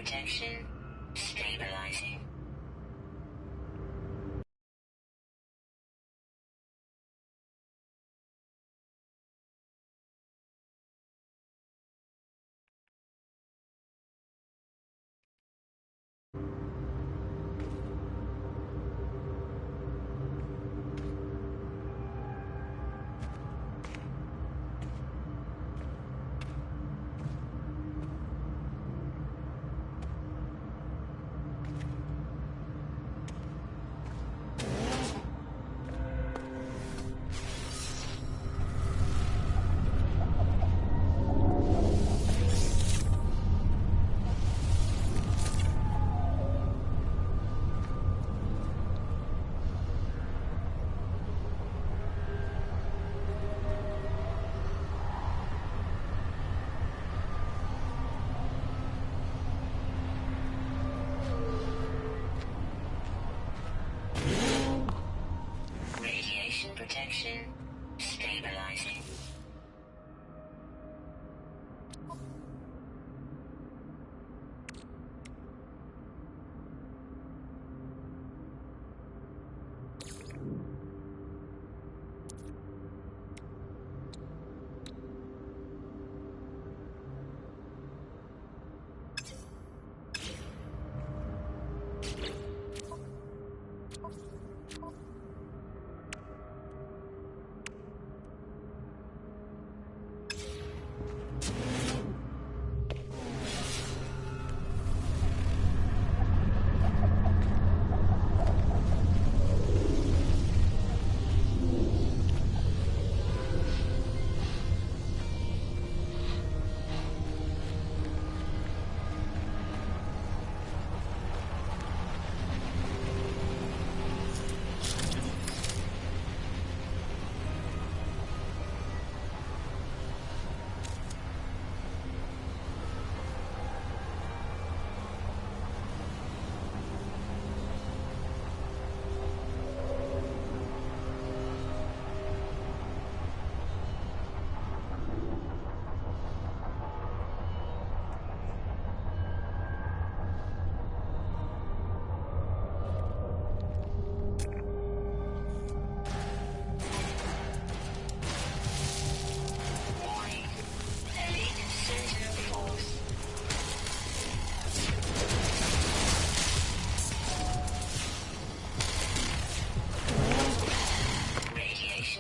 protection stabilizing. Protection stabilizing.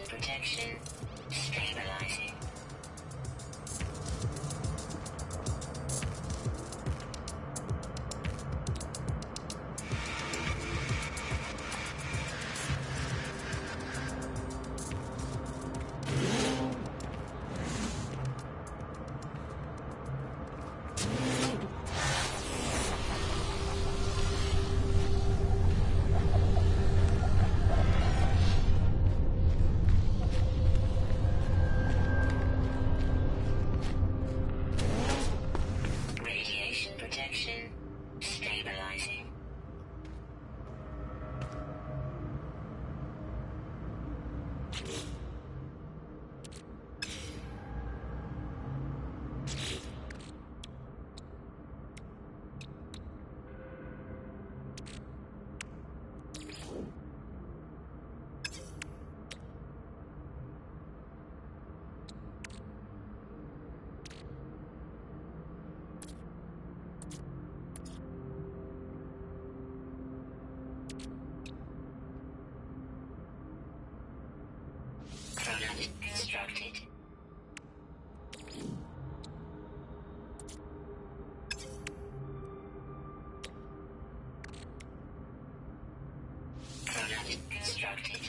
Protection stabilizing. Protection stabilizing. Product constructed. Product constructed.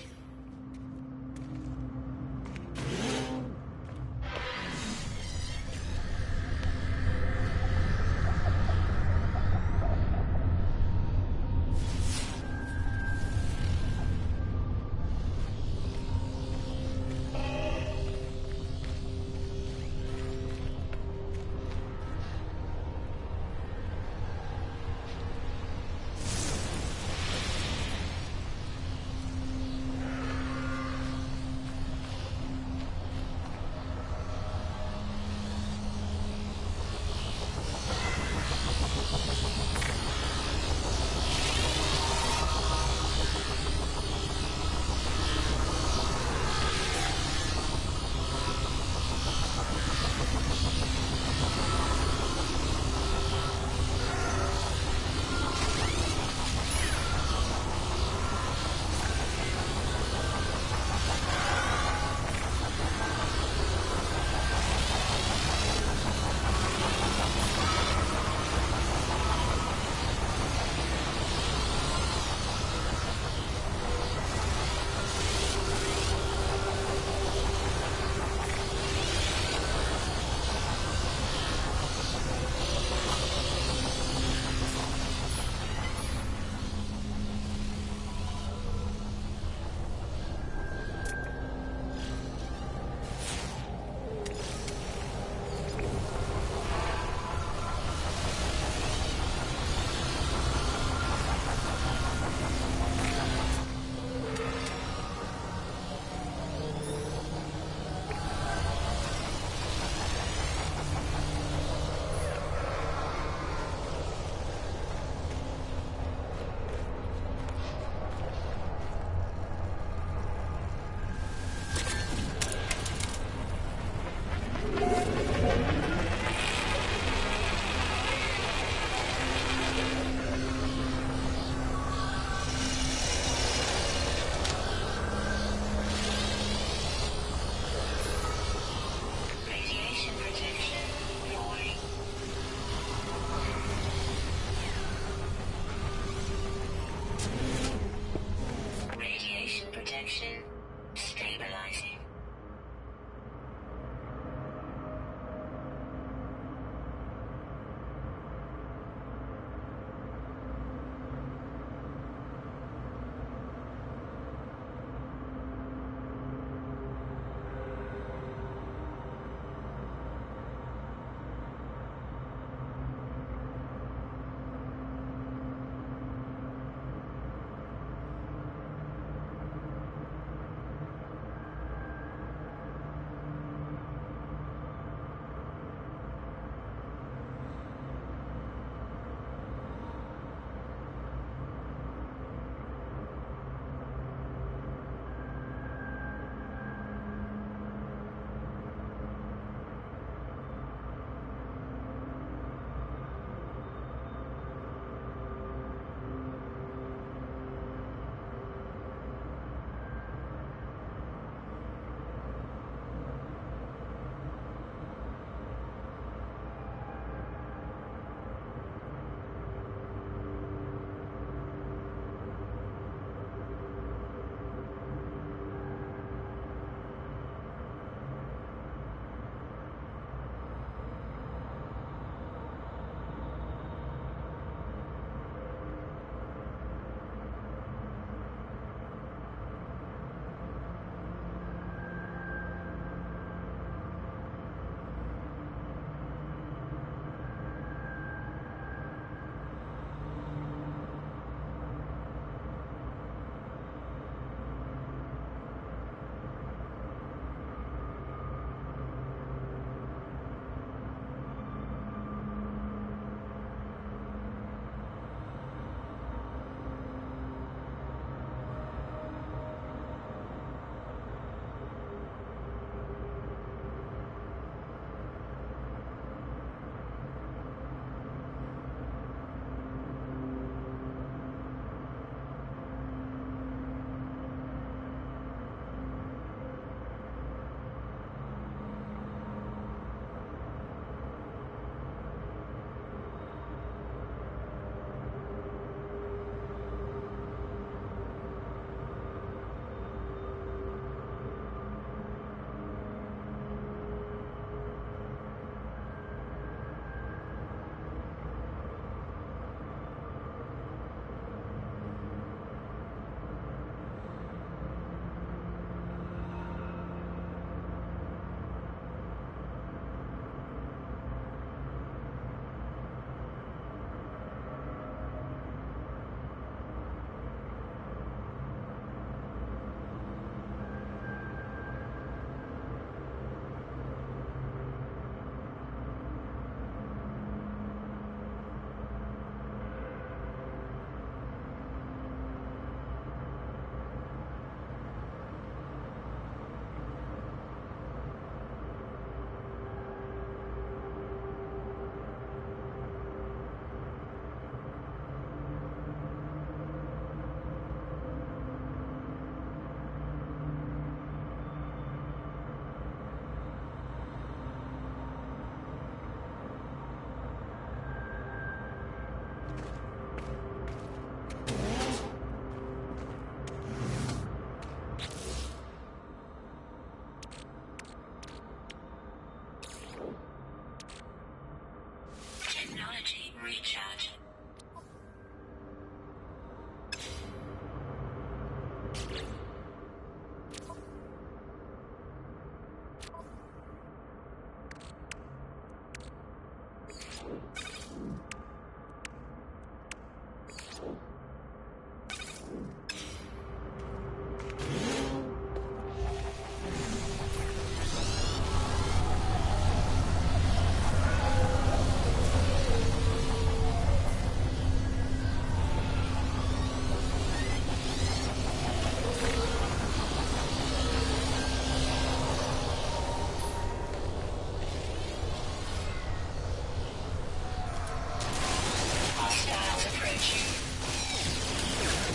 Hostiles approaching.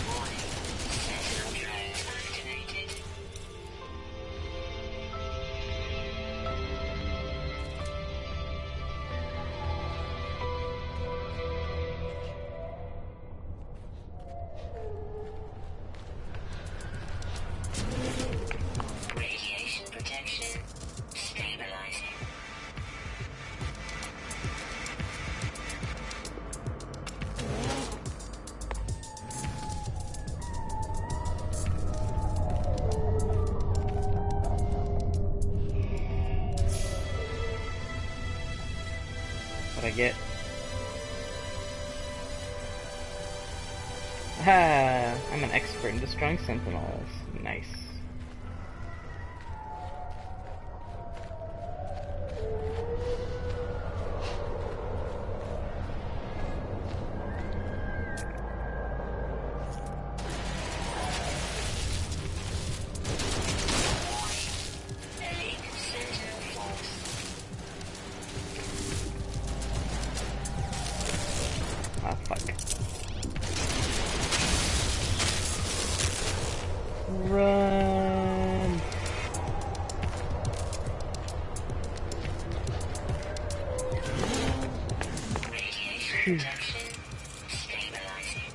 Warning. Sentinel drone activated. Radiation protection stabilizing. What I get? Ah, I'm an expert in destroying sentinels. Nice. Elite Sentinel force. Ah, fuck. Run! Radiation protection stabilizing.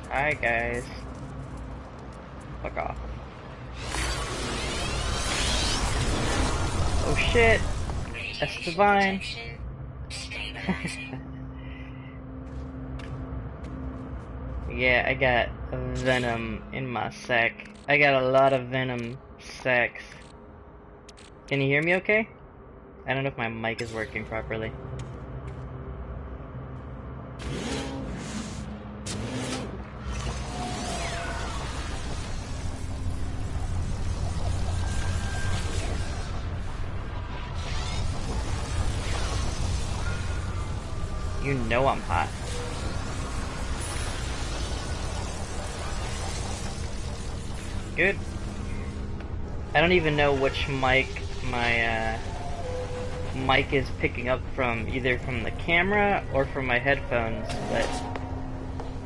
Alright, guys. Fuck off. Oh shit! That's Radiation divine. protection stabilizing. Yeah, I got venom in my sack. I got a lot of venom sacks. Can you hear me okay? I don't know if my mic is working properly. You know I'm hot. Good. I don't even know which mic my mic is picking up from, either from the camera or from my headphones, but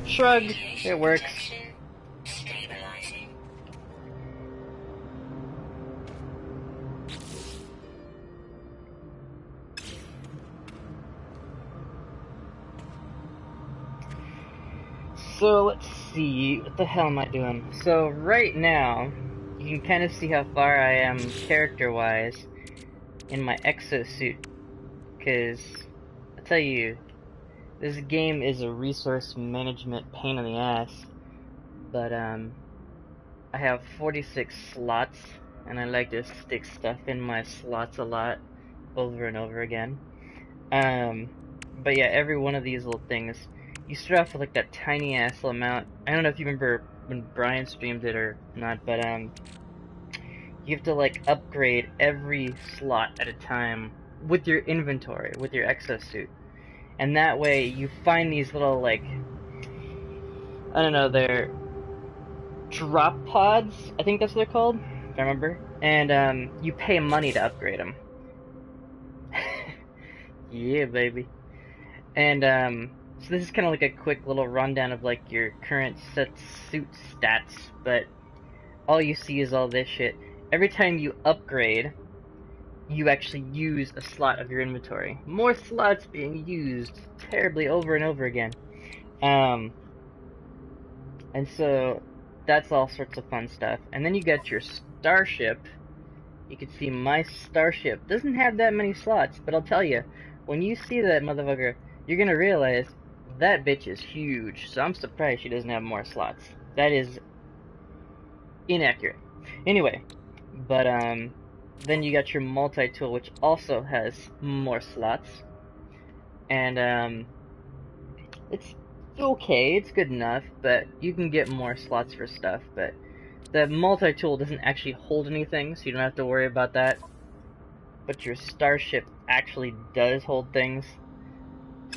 shrug, it works. Protection stabilizing. So let's see, what the hell am I doing? So right now, you can kind of see how far I am character-wise in my exosuit, because I tell you, this game is a resource management pain in the ass, but I have 46 slots, and I like to stick stuff in my slots a lot, over and over again. But yeah, every one of these little things, you start off with like that tiny ass little amount. I don't know if you remember when Brian streamed it or not, but you have to like upgrade every slot at a time with your inventory, with your exosuit. And that way you find these little like, I don't know, they're drop pods, I think that's what they're called, if I remember. And you pay money to upgrade them. Yeah, baby. And so this is kind of like a quick little rundown of like your current suit stats, but all you see is all this shit. Every time you upgrade, you actually use a slot of your inventory. More slots being used terribly over and over again. And so that's all sorts of fun stuff. And then you got your starship. You can see my starship doesn't have that many slots, but I'll tell you, when you see that motherfucker, you're gonna realize that bitch is huge. So I'm surprised she doesn't have more slots. That is inaccurate. Anyway, but then you got your multi-tool, which also has more slots, and it's okay, it's good enough, but you can get more slots for stuff. But the multi-tool doesn't actually hold anything, so you don't have to worry about that. But your starship actually does hold things.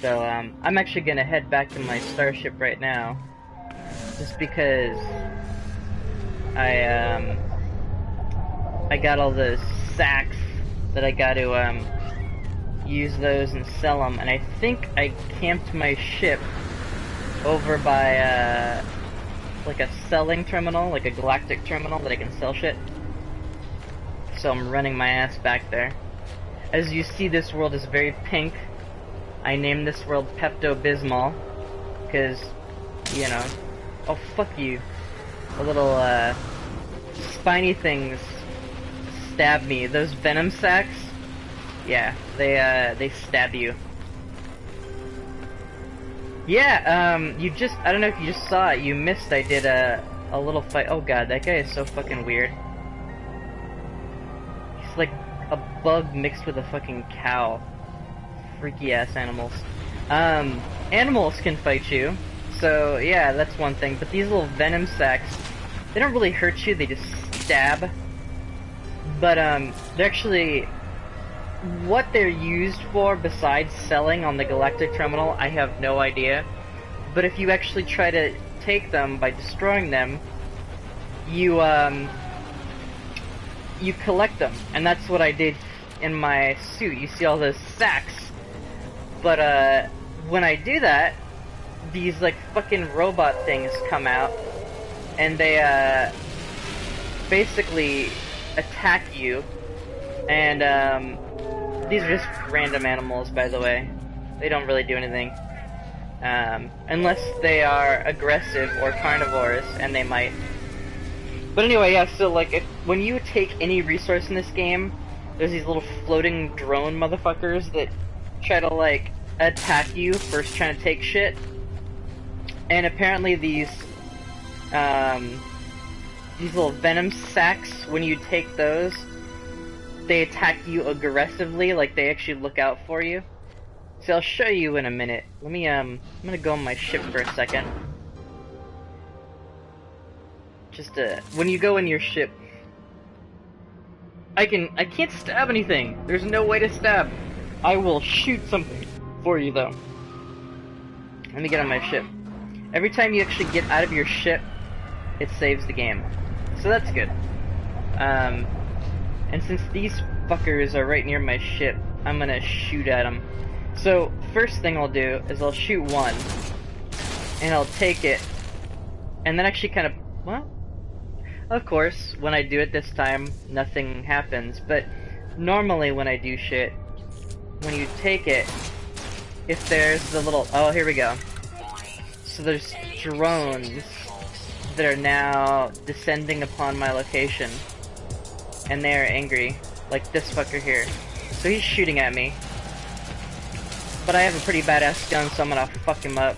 So I'm actually gonna head back to my starship right now, just because I got all those sacks that I got to use those and sell them, and I think I camped my ship over by like a selling terminal, like a galactic terminal that I can sell shit. So I'm running my ass back there. As you see, this world is very pink. I named this world Pepto-Bismol because, you know, oh fuck you. The little spiny things stab me. Those venom sacs, yeah, they stab you. Yeah, you just, I don't know if you just saw it, you missed, I did a little fight. Oh god, that guy is so fucking weird. He's like a bug mixed with a fucking cow. Freaky ass animals. Animals can fight you, so yeah, that's one thing, but these little venom sacs, they don't really hurt you, they just stab. But they're actually, what they're used for besides selling on the galactic terminal, I have no idea. But if you actually try to take them by destroying them, you collect them, and that's what I did in my suit. You see all those sacks, but when I do that, these like fucking robot things come out, and they basically attack you, and these are just random animals, by the way. They don't really do anything, unless they are aggressive or carnivores, and they might. But anyway, yeah, so like when you take any resource in this game, there's these little floating drone motherfuckers that try to like attack you for trying to take shit. And apparently these little venom sacs, when you take those, they attack you aggressively, like they actually look out for you. So I'll show you in a minute. Let me I'm gonna go on my ship for a second. Just when you go in your ship, I can't stab anything. There's no way to stab. I will shoot something for you though. Let me get on my ship. Every time you actually get out of your ship, it saves the game. So that's good. And since these fuckers are right near my ship, I'm gonna shoot at them. So first thing I'll do is I'll shoot one, and I'll take it, and then actually kind of, well, of course, when I do it this time, nothing happens, but normally when I do shit, when you take it, if there's the little, oh, here we go. So there's drones that are now descending upon my location, and they are angry, like this fucker here. So he's shooting at me, but I have a pretty badass gun, so I'm gonna fuck him up.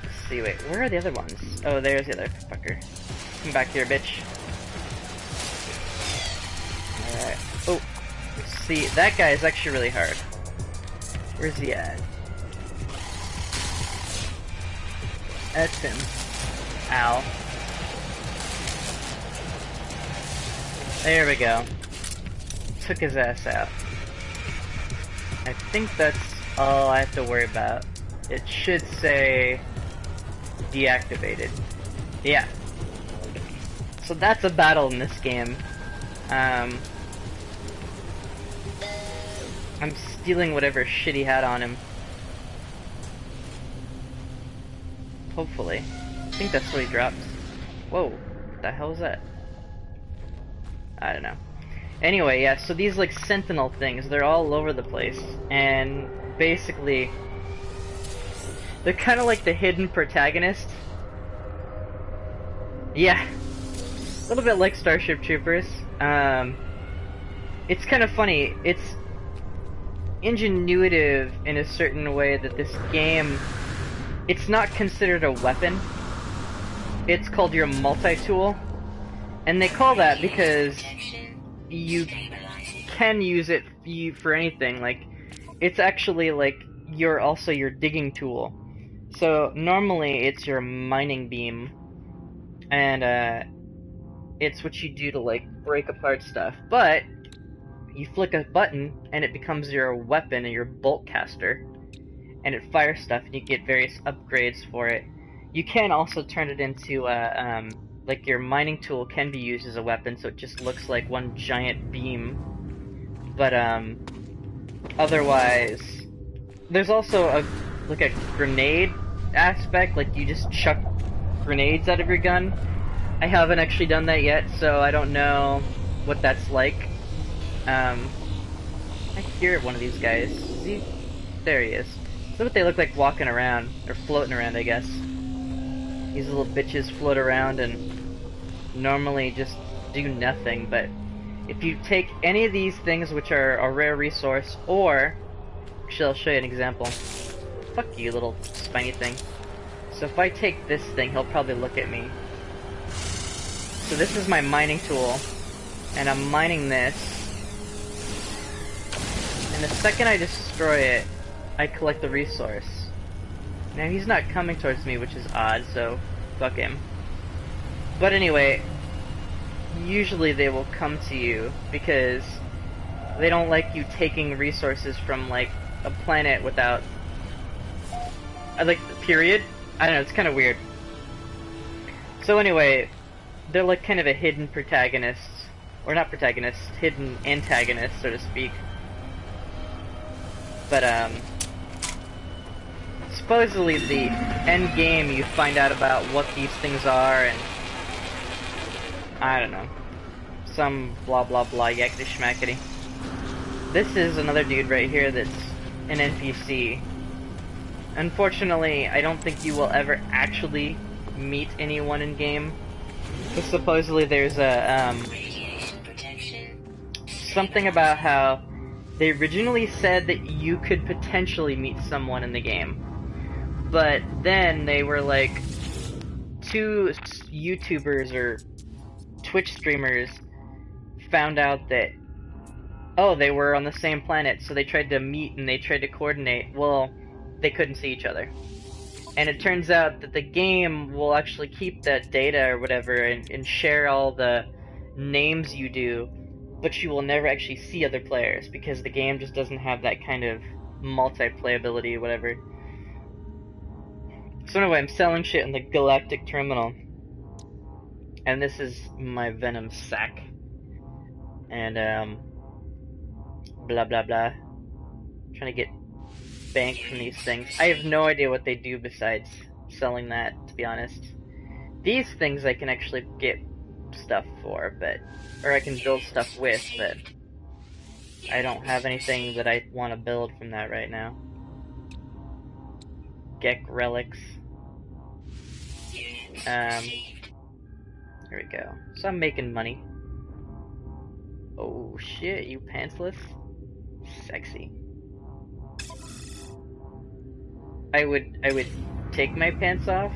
Let's see, wait, where are the other ones? Oh, there's the other fucker. Come back here, bitch. Alright. Oh, see, that guy is actually really hard. Where's he at? That's him. Ow. There we go. Took his ass out. I think that's all I have to worry about. It should say deactivated. Yeah. So that's a battle in this game. I'm stealing whatever shit he had on him. Hopefully. I think that's what he dropped. Whoa, what the hell is that? I don't know. Anyway, yeah, so these like sentinel things, they're all over the place, and basically they're kind of like the hidden protagonist. Yeah, a little bit like Starship Troopers. It's kind of funny. It's ingenuitive in a certain way that this game, it's not considered a weapon. It's called your multi-tool. And they call that because you can use it for anything. Like, it's actually like also your digging tool. So normally it's your mining beam, and it's what you do to like break apart stuff. But you flick a button and it becomes your weapon and your bolt caster, and it fires stuff, and you get various upgrades for it. You can also turn it into like your mining tool can be used as a weapon, so it just looks like one giant beam. But otherwise, there's also a grenade aspect, like you just chuck grenades out of your gun. I haven't actually done that yet, so I don't know what that's like. I hear one of these guys. There he is. So what they look like walking around, or floating around, I guess. These little bitches float around and normally just do nothing, but if you take any of these things which are a rare resource, or actually I'll show you an example. Fuck you, little spiny thing. So if I take this thing, he'll probably look at me. So this is my mining tool, and I'm mining this, and the second I destroy it, I collect the resource. Now he's not coming towards me, which is odd, so fuck him. But anyway, usually they will come to you because they don't like you taking resources from like a planet without like period. I don't know, it's kind of weird. So anyway, they're like kind of a hidden protagonist, or not protagonist, hidden antagonist, so to speak. But supposedly the end game you find out about what these things are, and I don't know, some blah blah blah yakety schmackety. This is another dude right here that's an NPC. Unfortunately, I don't think you will ever actually meet anyone in game, but supposedly there's a something about how they originally said that you could potentially meet someone in the game, but then they were like, two YouTubers or Twitch streamers found out that, oh, they were on the same planet, so they tried to meet and they tried to coordinate. Well, they couldn't see each other. And it turns out that the game will actually keep that data or whatever and share all the names you do, but you will never actually see other players because the game just doesn't have that kind of multi-playability or whatever. So anyway, I'm selling shit in the Galactic Terminal. And this is my Venom sack. And blah blah blah. I'm trying to get bank from these things. I have no idea what they do besides selling that, to be honest. These things I can actually get stuff for, or I can build stuff with, but I don't have anything that I want to build from that right now. Gek relics. Here we go. So I'm making money. Oh shit, you pantsless? Sexy. I would take my pants off,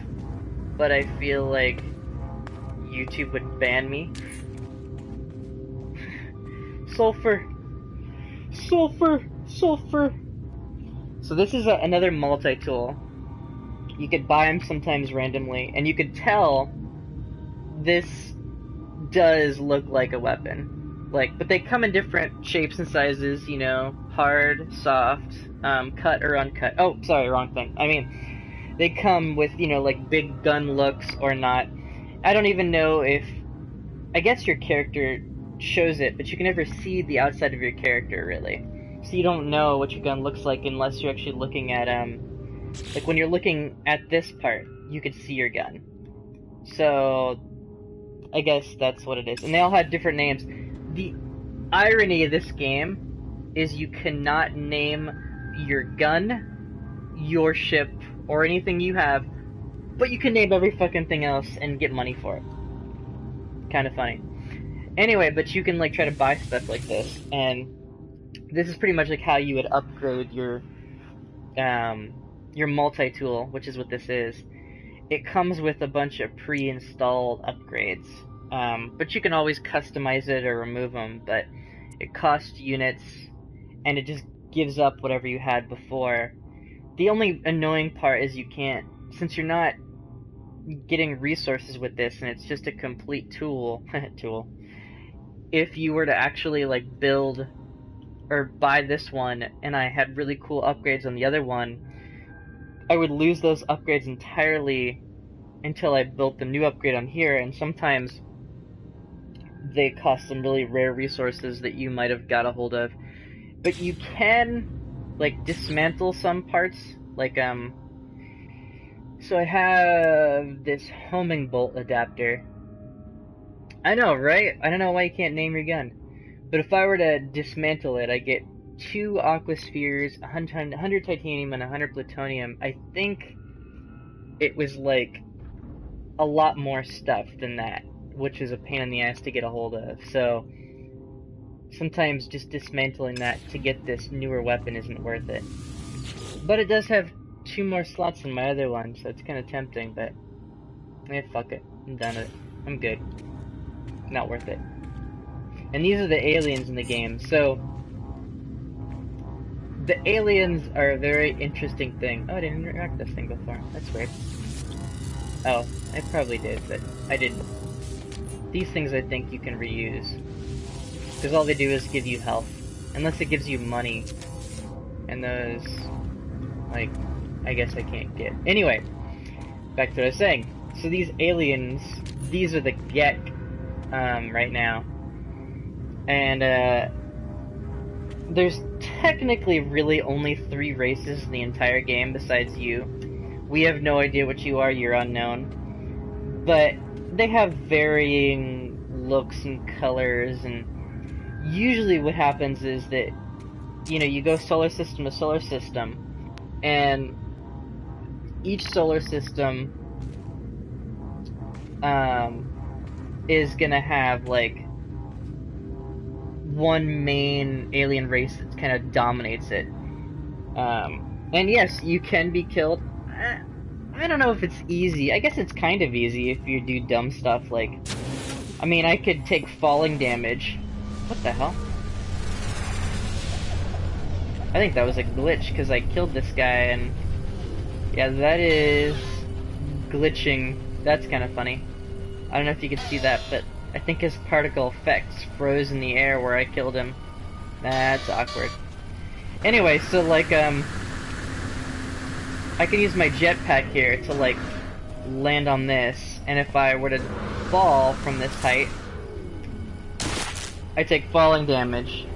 but I feel like YouTube would ban me. Sulfur! Sulfur! Sulfur! So this is another multi-tool. You could buy them sometimes randomly, and you could tell this does look like a weapon. Like, but they come in different shapes and sizes, you know, hard, soft, cut or uncut. Oh, sorry, wrong thing. I mean, they come with, you know, like big gun looks or not. I don't even know if, I guess your character shows it, but you can never see the outside of your character, really. So you don't know what your gun looks like unless you're actually looking at, like when you're looking at this part, you could see your gun. So, I guess that's what it is. And they all had different names. The irony of this game is you cannot name your gun, your ship, or anything you have, but you can name every fucking thing else and get money for it. kind of funny. Anyway, but you can like try to buy stuff like this, and this is pretty much like how you would upgrade your multi-tool, which is what this is. It comes with a bunch of pre-installed upgrades, but you can always customize it or remove them. But it costs units, and it just gives up whatever you had before. The only annoying part is you can't, since you're not getting resources with this, and it's just a complete tool. If you were to actually like build or buy this one, and I had really cool upgrades on the other one, I would lose those upgrades entirely until I built the new upgrade on here, and sometimes they cost some really rare resources that you might have got a hold of. But you can like dismantle some parts, like so I have this homing bolt adapter. I know, right? I don't know why you can't name your gun. But if I were to dismantle it, I get 2 aqua spheres, 100 titanium, and 100 plutonium. I think it was like a lot more stuff than that, which is a pain in the ass to get a hold of. So sometimes just dismantling that to get this newer weapon isn't worth it. But it does have 2 more slots than my other one, so it's kind of tempting, but fuck it. I'm done with it. I'm good. Not worth it. And these are the aliens in the game. So the aliens are a very interesting thing. Oh, I didn't interact with this thing before. That's weird. Oh, I probably did, but I didn't. These things I think you can reuse, because all they do is give you health. Unless it gives you money. And those, like, I guess I can't get. Anyway, back to what I was saying. So these aliens, these are the Gek, right now. And, there's technically really only 3 races in the entire game besides you. We have no idea what you are, you're unknown. But they have varying looks and colors, and usually what happens is that, you know, you go solar system to solar system, and each solar system is gonna have like one main alien race that kind of dominates it. And yes, you can be killed. I don't know if it's easy. I guess it's kind of easy if you do dumb stuff like, I mean, I could take falling damage. What the hell? I think that was a glitch because I killed this guy, and yeah, that is glitching. That's kind of funny. I don't know if you can see that, but I think his particle effects froze in the air where I killed him. That's awkward. Anyway, so like, I can use my jetpack here to like land on this, and if I were to fall from this height, I take falling damage.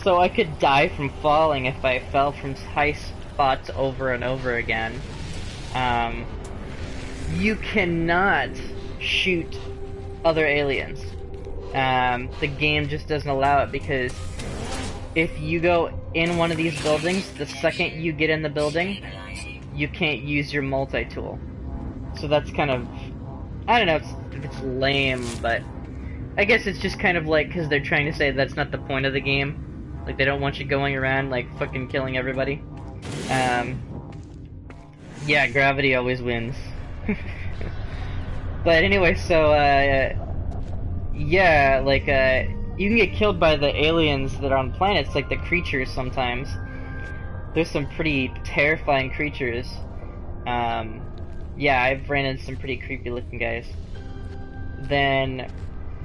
So I could die from falling if I fell from high spots over and over again. You cannot shoot other aliens. The game just doesn't allow it, because if you go in one of these buildings, the second you get in the building, you can't use your multi-tool. So that's kind of, I don't know if it's lame, but I guess it's just kind of like, because they're trying to say that's not the point of the game. Like, they don't want you going around, like, fucking killing everybody. Yeah, gravity always wins. But anyway, so, yeah, like, you can get killed by the aliens that are on planets, like the creatures sometimes. There's some pretty terrifying creatures. Yeah, I've ran into some pretty creepy looking guys. Then,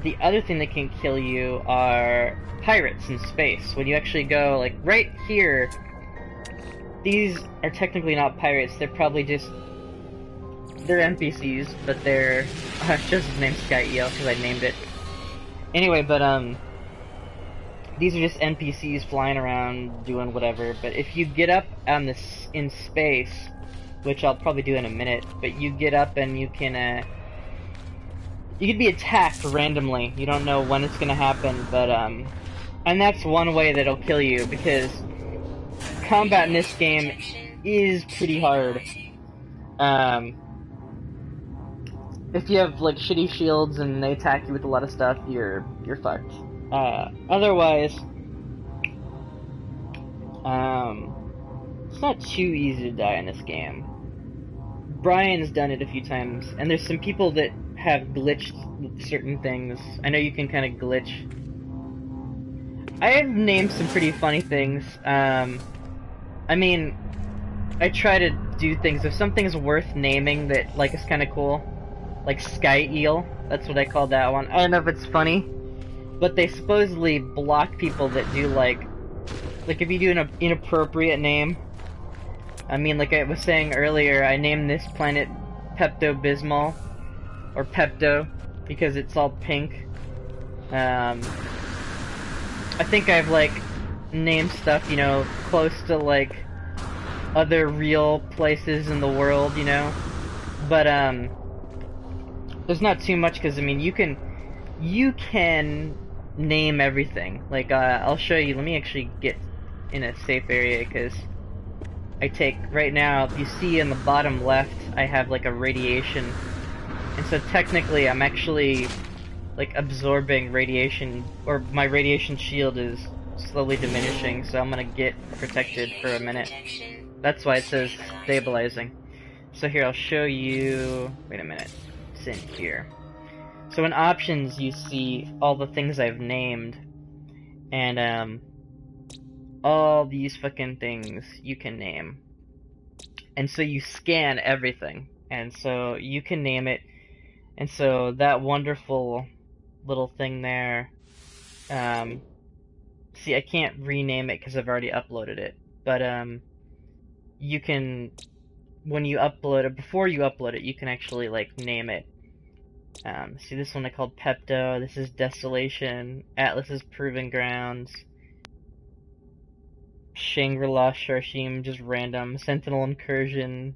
the other thing that can kill you are pirates in space. When you actually go, like, right here, these are technically not pirates, they're probably just, they're NPCs, but they're, I chose his name Sky EL because I named it. Anyway, but, these are just NPCs flying around, doing whatever, but if you get up on this, in space, which I'll probably do in a minute, but you get up and you can be attacked randomly. You don't know when it's gonna happen, but, and that's one way that'll kill you, because combat in this game is pretty hard. if you have like shitty shields and they attack you with a lot of stuff, you're fucked. Otherwise, it's not too easy to die in this game. Brian's done it a few times, and there's some people that have glitched with certain things. I know you can kind of glitch. I have named some pretty funny things. I mean, I try to do things. If something's worth naming that like is kind of cool, like Sky Eel, that's what I call that one. I don't know if it's funny, but they supposedly block people that do like if you do an inappropriate name. I mean, like I was saying earlier, I named this planet Pepto-Bismol, or Pepto, because it's all pink. I think I've like named stuff, you know, close to like other real places in the world, you know. But there's not too much, because I mean, you can name everything. Like I'll show you. Let me actually get in a safe area, because I take right now, if you see in the bottom left, I have like a radiation, and so technically I'm actually like absorbing radiation, or my radiation shield is slowly diminishing, so I'm gonna get protected for a minute. That's why it says stabilizing. So here, I'll show you, wait a minute, it's in here. So in options you see all the things I've named, and all these fucking things you can name. And so you scan everything, and so you can name it, and so that wonderful little thing there, see, I can't rename it because I've already uploaded it, but you can, when you upload it, before you upload it, you can actually like name it. See, this one I called Pepto, this is Desolation, Atlas's Proving Grounds, Shangri-La Sharshim, just random, Sentinel Incursion.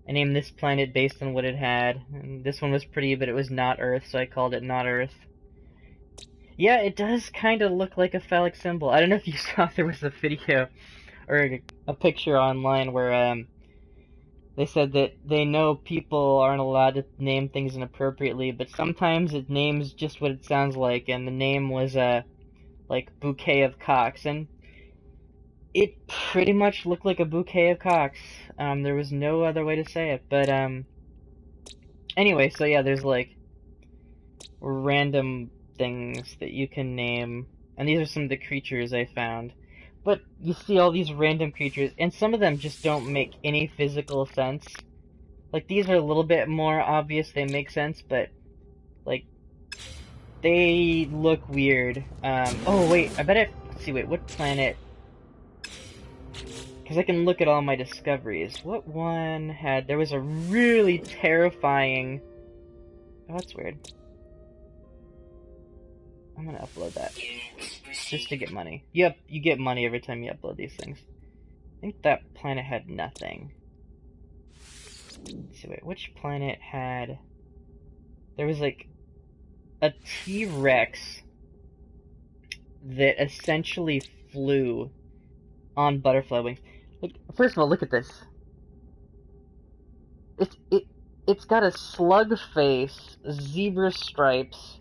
I named this planet based on what it had, and this one was pretty, but it was not Earth, so I called it Not Earth. Yeah, it does kind of look like a phallic symbol. I don't know if you saw, there was a video or a picture online where they said that they know people aren't allowed to name things inappropriately, but sometimes it names just what it sounds like, and the name was like Bouquet of Cocks, and it pretty much looked like a bouquet of cocks. There was no other way to say it, but anyway, so yeah, there's like random things that you can name, and these are some of the creatures I found. But you see all these random creatures, and some of them just don't make any physical sense. Like, these are a little bit more obvious, they make sense, but like they look weird. Oh wait, I bet let's see, wait, what planet? Because I can look at all my discoveries. What one had... There was a really terrifying... Oh, that's weird. I'm gonna upload that. Just to get money. You get money every time you upload these things. I think that planet had nothing. Let's see, wait, which planet had... There was like a T-Rex that essentially flew on butterfly wings. Like, first of all, look at this. It's got a slug face, zebra stripes,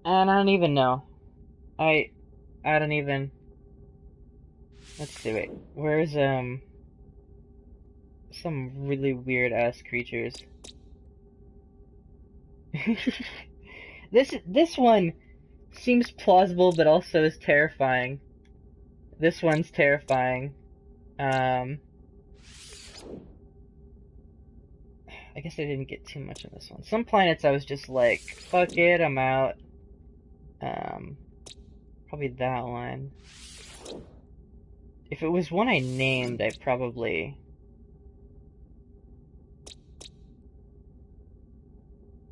and I don't even know. I don't even. Let's see. Wait, where's some really weird ass creatures? This one seems plausible, but also is terrifying. This one's terrifying. I guess I didn't get too much on this one. Some planets I was just like, fuck it, I'm out. Probably that one. If it was one I named, I probably...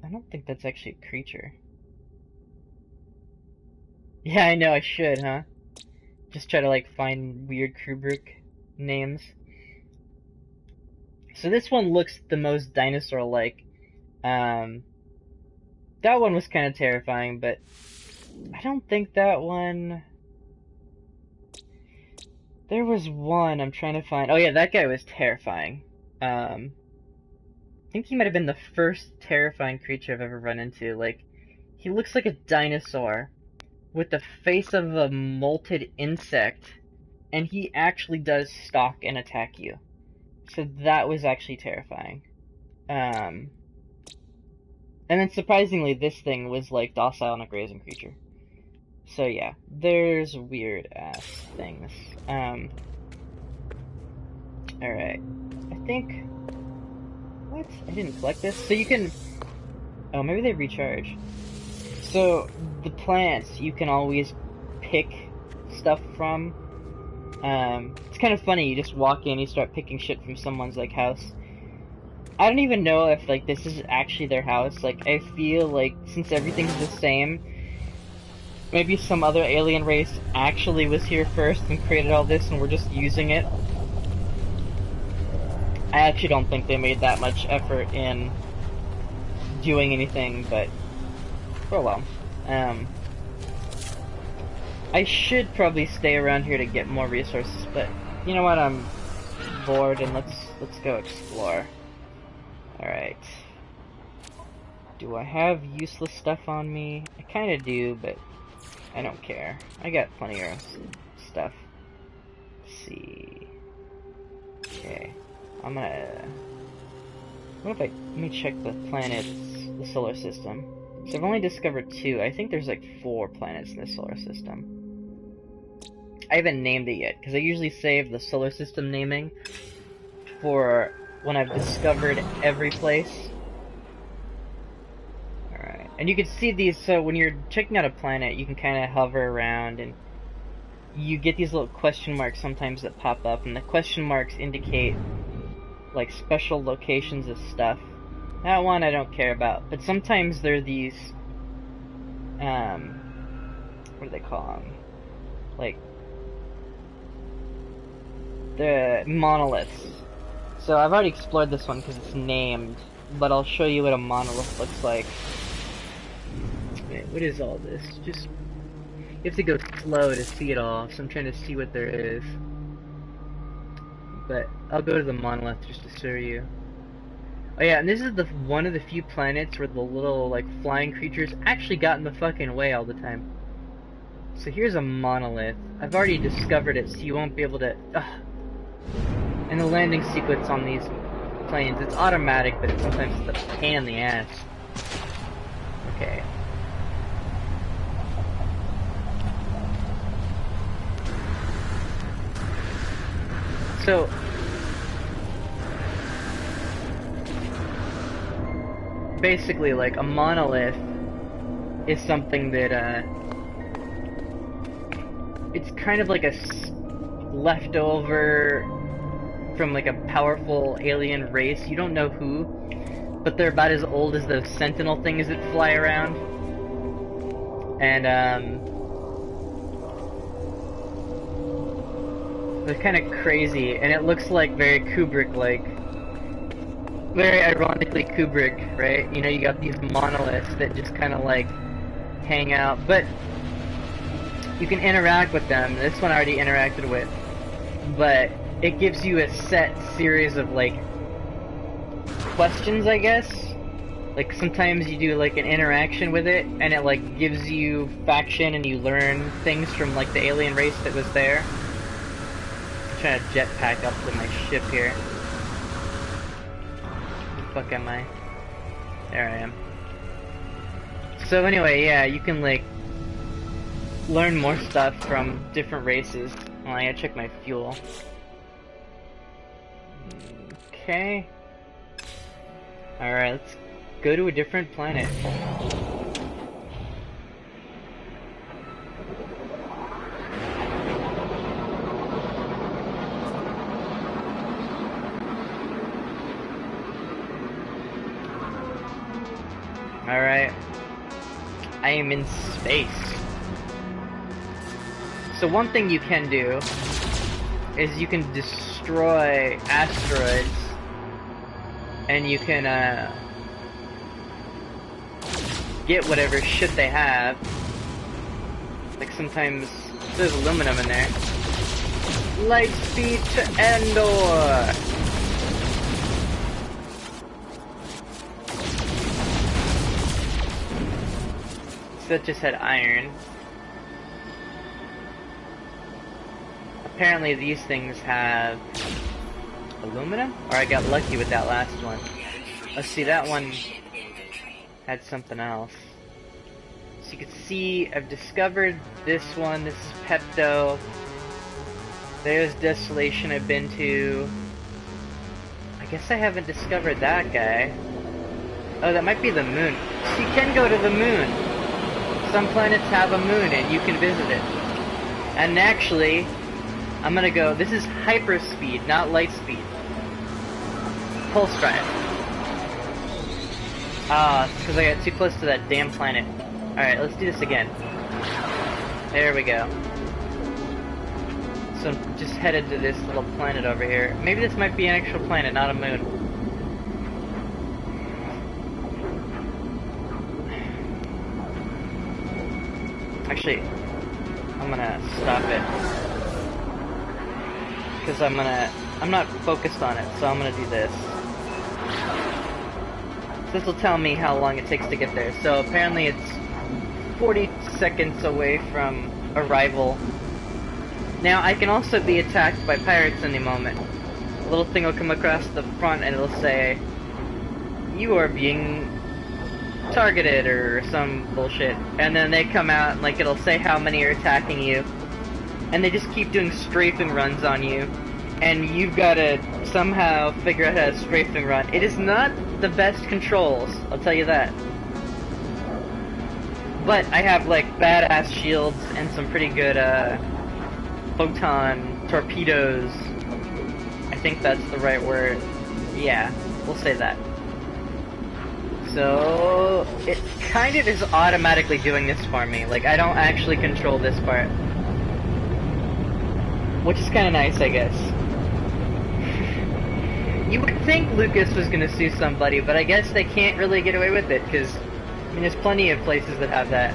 I don't think that's actually a creature. Yeah, I know, I should, huh? Just try to, like, find weird Kubrick names. So this one looks the most dinosaur-like. That one was kind of terrifying, but I don't think that one... There was one I'm trying to find. Oh yeah, that guy was terrifying. think he might have been the first terrifying creature I've ever run into. Like, he looks like a dinosaur with the face of a molted insect, and he actually does stalk and attack you. So that was actually terrifying. And then surprisingly, this thing was like docile and a grazing creature. So yeah, there's weird ass things. Alright. I think... What? I didn't collect this? So you can... Oh, maybe they recharge. So, the plants, you can always pick stuff from. It's kind of funny, you just walk in, you start picking shit from someone's, like, house. I don't even know if, like, this is actually their house. Like, I feel like, since everything's the same, maybe some other alien race actually was here first and created all this, and we're just using it. I actually don't think they made that much effort in doing anything, but oh well. I should probably stay around here to get more resources, but you know what? I'm bored, and let's go explore. All right. Do I have useless stuff on me? I kind of do, but I don't care. I got plenty of stuff. Let's see. Okay. Let me check the planets, the solar system. So I've only discovered 2. I think there's like 4 planets in the solar system. I haven't named it yet, because I usually save the solar system naming for when I've discovered every place. Alright, and you can see these, so when you're checking out a planet, you can kind of hover around, and you get these little question marks sometimes that pop up, and the question marks indicate like special locations of stuff. That one I don't care about, but sometimes there are these, what do they call them? Like, the monoliths. So I've already explored this one because it's named, but I'll show you what a monolith looks like. Wait, what is all this? Just, you have to go slow to see it all, so I'm trying to see what there is. But I'll go to the monolith just to show you. Oh yeah, and this is one of the few planets where the little, like, flying creatures actually got in the fucking way all the time. So here's a monolith. I've already discovered it, so you won't be able to... And the landing sequence on these planes, it's automatic, but it's sometimes a pain in the ass. Okay. So... basically, like, a monolith is something that, it's kind of like a leftover from, like, a powerful alien race. You don't know who, but they're about as old as those sentinel things that fly around. And, they're kind of crazy, and it looks like very Kubrick-like. Very ironically Kubrick, right? You know, you got these monoliths that just kind of like hang out, but you can interact with them. This one I already interacted with, but it gives you a set series of like questions, I guess. Like sometimes you do like an interaction with it, and it like gives you faction, and you learn things from like the alien race that was there. I'm trying to jetpack up to my ship here. Fuck am I? There I am. So anyway, yeah, you can like learn more stuff from different races. Well, I gotta check my fuel. Okay. Alright, let's go to a different planet. Alright. I am in space. So one thing you can do is you can destroy asteroids, and you can get whatever shit they have. Like sometimes there's aluminum in there. Light speed to Endor! that just had iron. Apparently these things have aluminum? Or I got lucky with that last one. Let's see, that one had something else. So you can see I've discovered this one. This is Pepto. There's Desolation I've been to. I guess I haven't discovered that guy. Oh, that might be the moon. So you can go to the moon. Some planets have a moon and you can visit it. And actually, I'm gonna go, this is hyperspeed, not light speed. Pulse drive. Ah, it's because I got too close to that damn planet. Alright, let's do this again. There we go. So I'm just headed to this little planet over here. Maybe this might be an actual planet, not a moon. Actually, I'm gonna stop it. Because I'm not focused on it, so I'm gonna do this. This will tell me how long it takes to get there. So apparently it's 40 seconds away from arrival. Now I can also be attacked by pirates any moment. A little thing will come across the front and it'll say, "You are being targeted," or some bullshit. And then they come out and like it'll say how many are attacking you. And they just keep doing strafing runs on you. And you've got to somehow figure out how to strafing run. It is not the best controls, I'll tell you that. But I have like badass shields and some pretty good photon torpedoes. I think that's the right word. Yeah, we'll say that. So it kind of is automatically doing this for me. Like I don't actually control this part. Which is kind of nice, I guess. You would think Lucas was gonna sue somebody, but I guess they can't really get away with it, because, I mean, there's plenty of places that have that.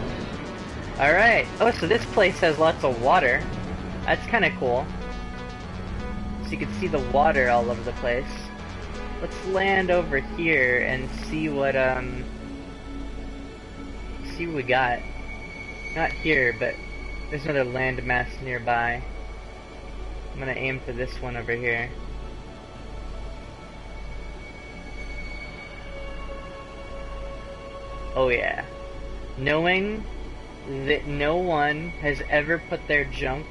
Alright. Oh, so this place has lots of water. That's kind of cool. So you can see the water all over the place. Let's land over here and see what we got. Not here, but there's another landmass nearby. I'm gonna aim for this one over here. Oh yeah. Knowing that no one has ever put their junk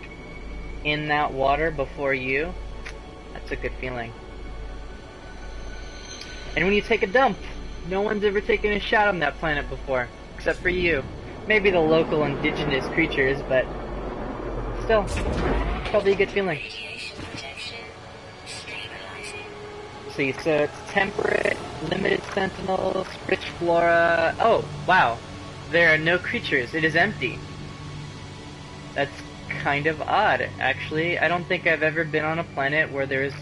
in that water before you, that's a good feeling. And when you take a dump, no one's ever taken a shot on that planet before, except for you. Maybe the local indigenous creatures, but still, probably a good feeling. See, so it's temperate, limited sentinels, rich flora. Oh, wow. There are no creatures. It is empty. That's kind of odd, actually. I don't think I've ever been on a planet where there's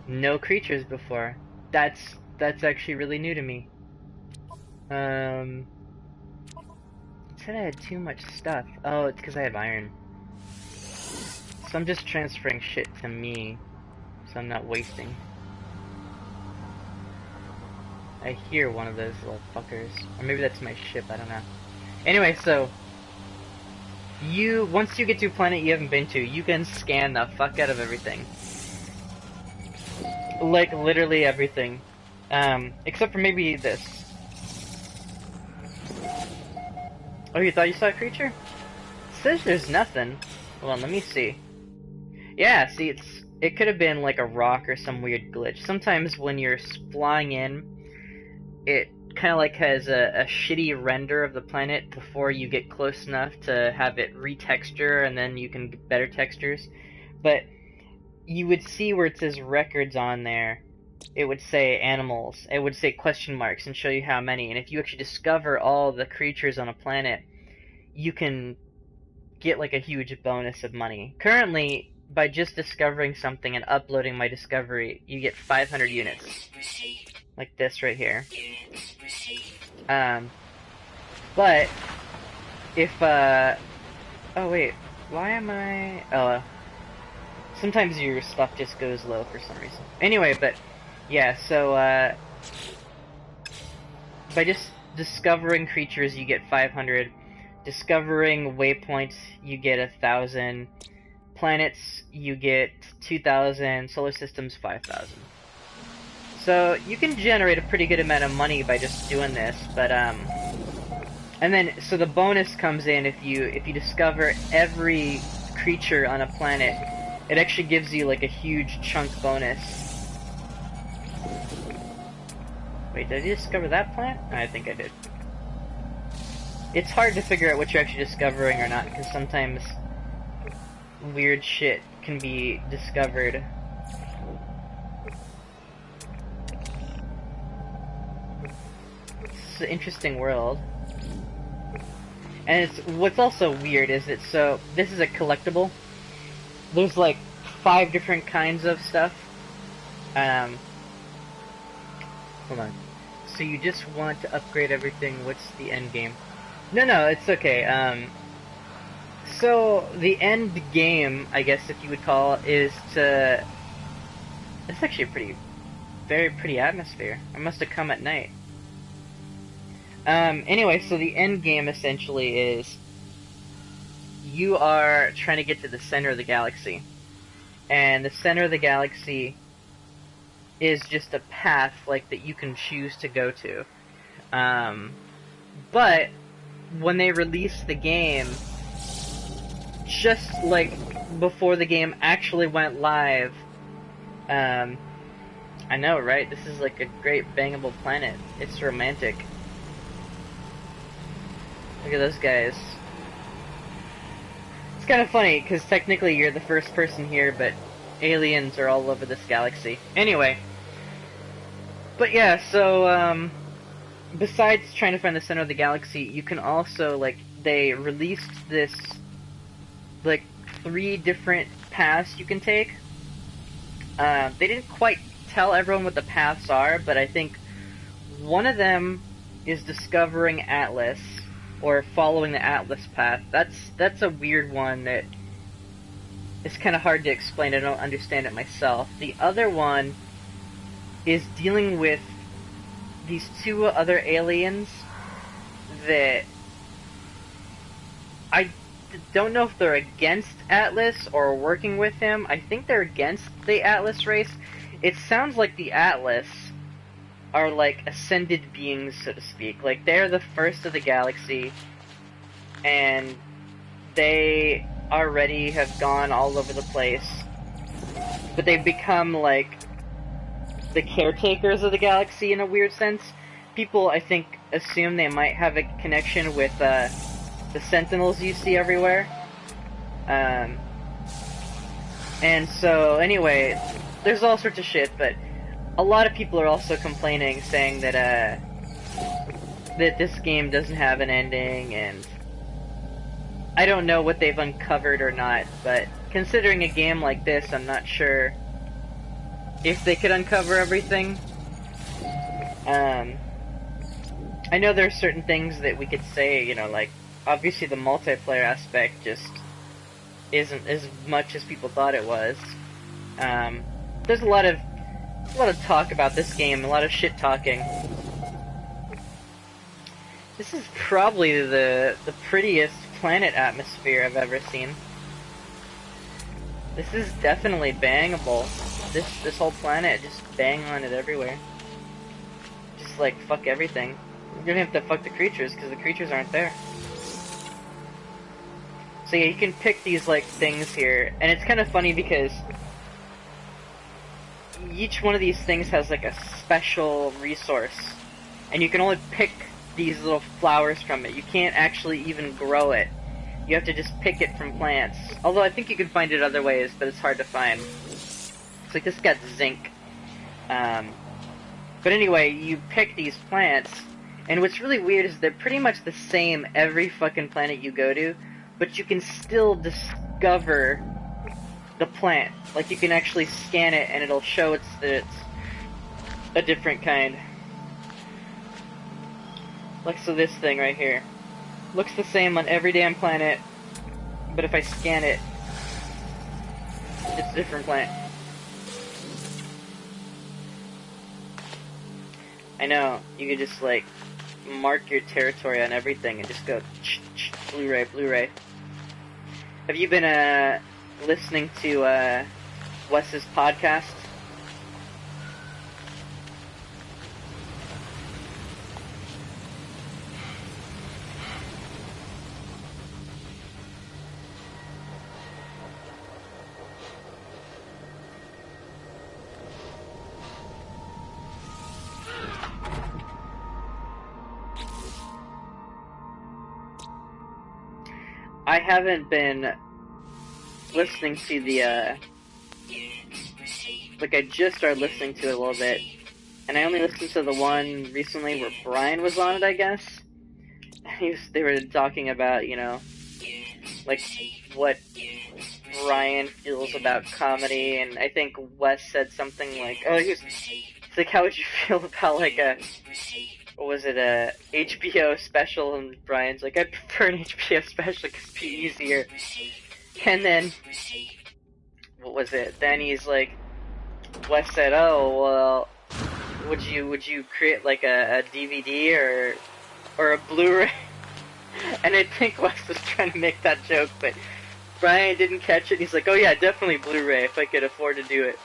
no creatures before. That's actually really new to me. It said I had too much stuff. Oh, it's because I have iron. So I'm just transferring shit to me, so I'm not wasting. I hear one of those little fuckers. Or maybe that's my ship, I don't know. Anyway, so once you get to a planet you haven't been to, you can scan the fuck out of everything. Like, literally everything. Except for maybe this. Oh, you thought you saw a creature? It says there's nothing. Hold on, let me see. Yeah, see, it could have been like a rock or some weird glitch. Sometimes when you're flying in, it kind of like has a shitty render of the planet before you get close enough to have it retexture, and then you can get better textures. But you would see where it says records on there, it would say animals, it would say question marks and show you how many, and if you actually discover all the creatures on a planet, you can get like a huge bonus of money. Currently, by just discovering something and uploading my discovery, you get 500 units. Like this right here. But if oh wait, why am I? Oh, sometimes your stuff just goes low for some reason. Anyway, but yeah, so by just discovering creatures, you get 500. Discovering waypoints, you get 1,000. Planets, you get 2,000. Solar systems, 5,000. So you can generate a pretty good amount of money by just doing this, but and then so the bonus comes in if you discover every creature on a planet, it actually gives you like a huge chunk bonus. Wait, did I discover that plant? I think I did. It's hard to figure out what you're actually discovering or not, because sometimes weird shit can be discovered. It's an interesting world. And what's also weird is that, so, this is a collectible. There's like 5 different kinds of stuff. Hold on. So you just want to upgrade everything, what's the end game? No, it's okay. So the end game, I guess if you would call, is to... It's actually a very pretty atmosphere. I must have come at night. Anyway, so the end game essentially is you are trying to get to the center of the galaxy. And the center of the galaxy is just a path, like, that you can choose to go to. But when they released the game, just, like, before the game actually went live, I know, right? This is, like, a great bangable planet. It's romantic. Look at those guys. It's kind of funny, because technically you're the first person here, but aliens are all over this galaxy. Anyway. But yeah, so, besides trying to find the center of the galaxy, you can also, like, they released this, like, 3 different paths you can take. They didn't quite tell everyone what the paths are, but I think one of them is discovering Atlas, or following the Atlas path. That's a weird one that is kind of hard to explain. I don't understand it myself. The other one is dealing with these 2 other aliens that I don't know if they're against Atlas or working with him. I think they're against the Atlas race. It sounds like the Atlas are like ascended beings, so to speak. Like, they're the first of the galaxy, and they already have gone all over the place, but they've become like the caretakers of the galaxy in a weird sense. People, I think, assume they might have a connection with the Sentinels you see everywhere. And so, anyway, there's all sorts of shit, but a lot of people are also complaining, saying that that this game doesn't have an ending, and I don't know what they've uncovered or not, but considering a game like this, I'm not sure if they could uncover everything. I know there are certain things that we could say, you know, like, obviously the multiplayer aspect just isn't as much as people thought it was. There's a lot of talk about this game, a lot of shit talking. This is probably the prettiest planet atmosphere I've ever seen. This is definitely bangable. This whole planet, just bang on it everywhere. Just like fuck everything. You don't have to fuck the creatures because the creatures aren't there. So yeah, you can pick these like things here, and it's kind of funny because each one of these things has like a special resource, and you can only pick these little flowers from it. You can't actually even grow it. You have to just pick it from plants. Although I think you can find it other ways, but it's hard to find. It's like this got zinc. But anyway, you pick these plants, and what's really weird is they're pretty much the same every fucking planet you go to, but you can still discover the plant. Like, you can actually scan it and it'll show that it's a different kind. Like, so this thing right here looks the same on every damn planet, but if I scan it, it's a different plant. I know, you could just like, mark your territory on everything and just go Blu-ray, Blu-ray. Have you been listening to Wes's podcast? I haven't been listening to the, like I just started listening to it a little bit, and I only listened to the one recently where Brian was on it, I guess. They were talking about, you know, like, what Brian feels about comedy, and I think Wes said something like, oh, it's like, how would you feel about, like, what was it, a HBO special? And Brian's like, I prefer an HBO special because it'd be easier. And then, what was it? Then he's like, Wes said, oh, well, would you create like a DVD or a Blu-ray? And I think Wes was trying to make that joke, but Brian didn't catch it. He's like, oh yeah, definitely Blu-ray if I could afford to do it.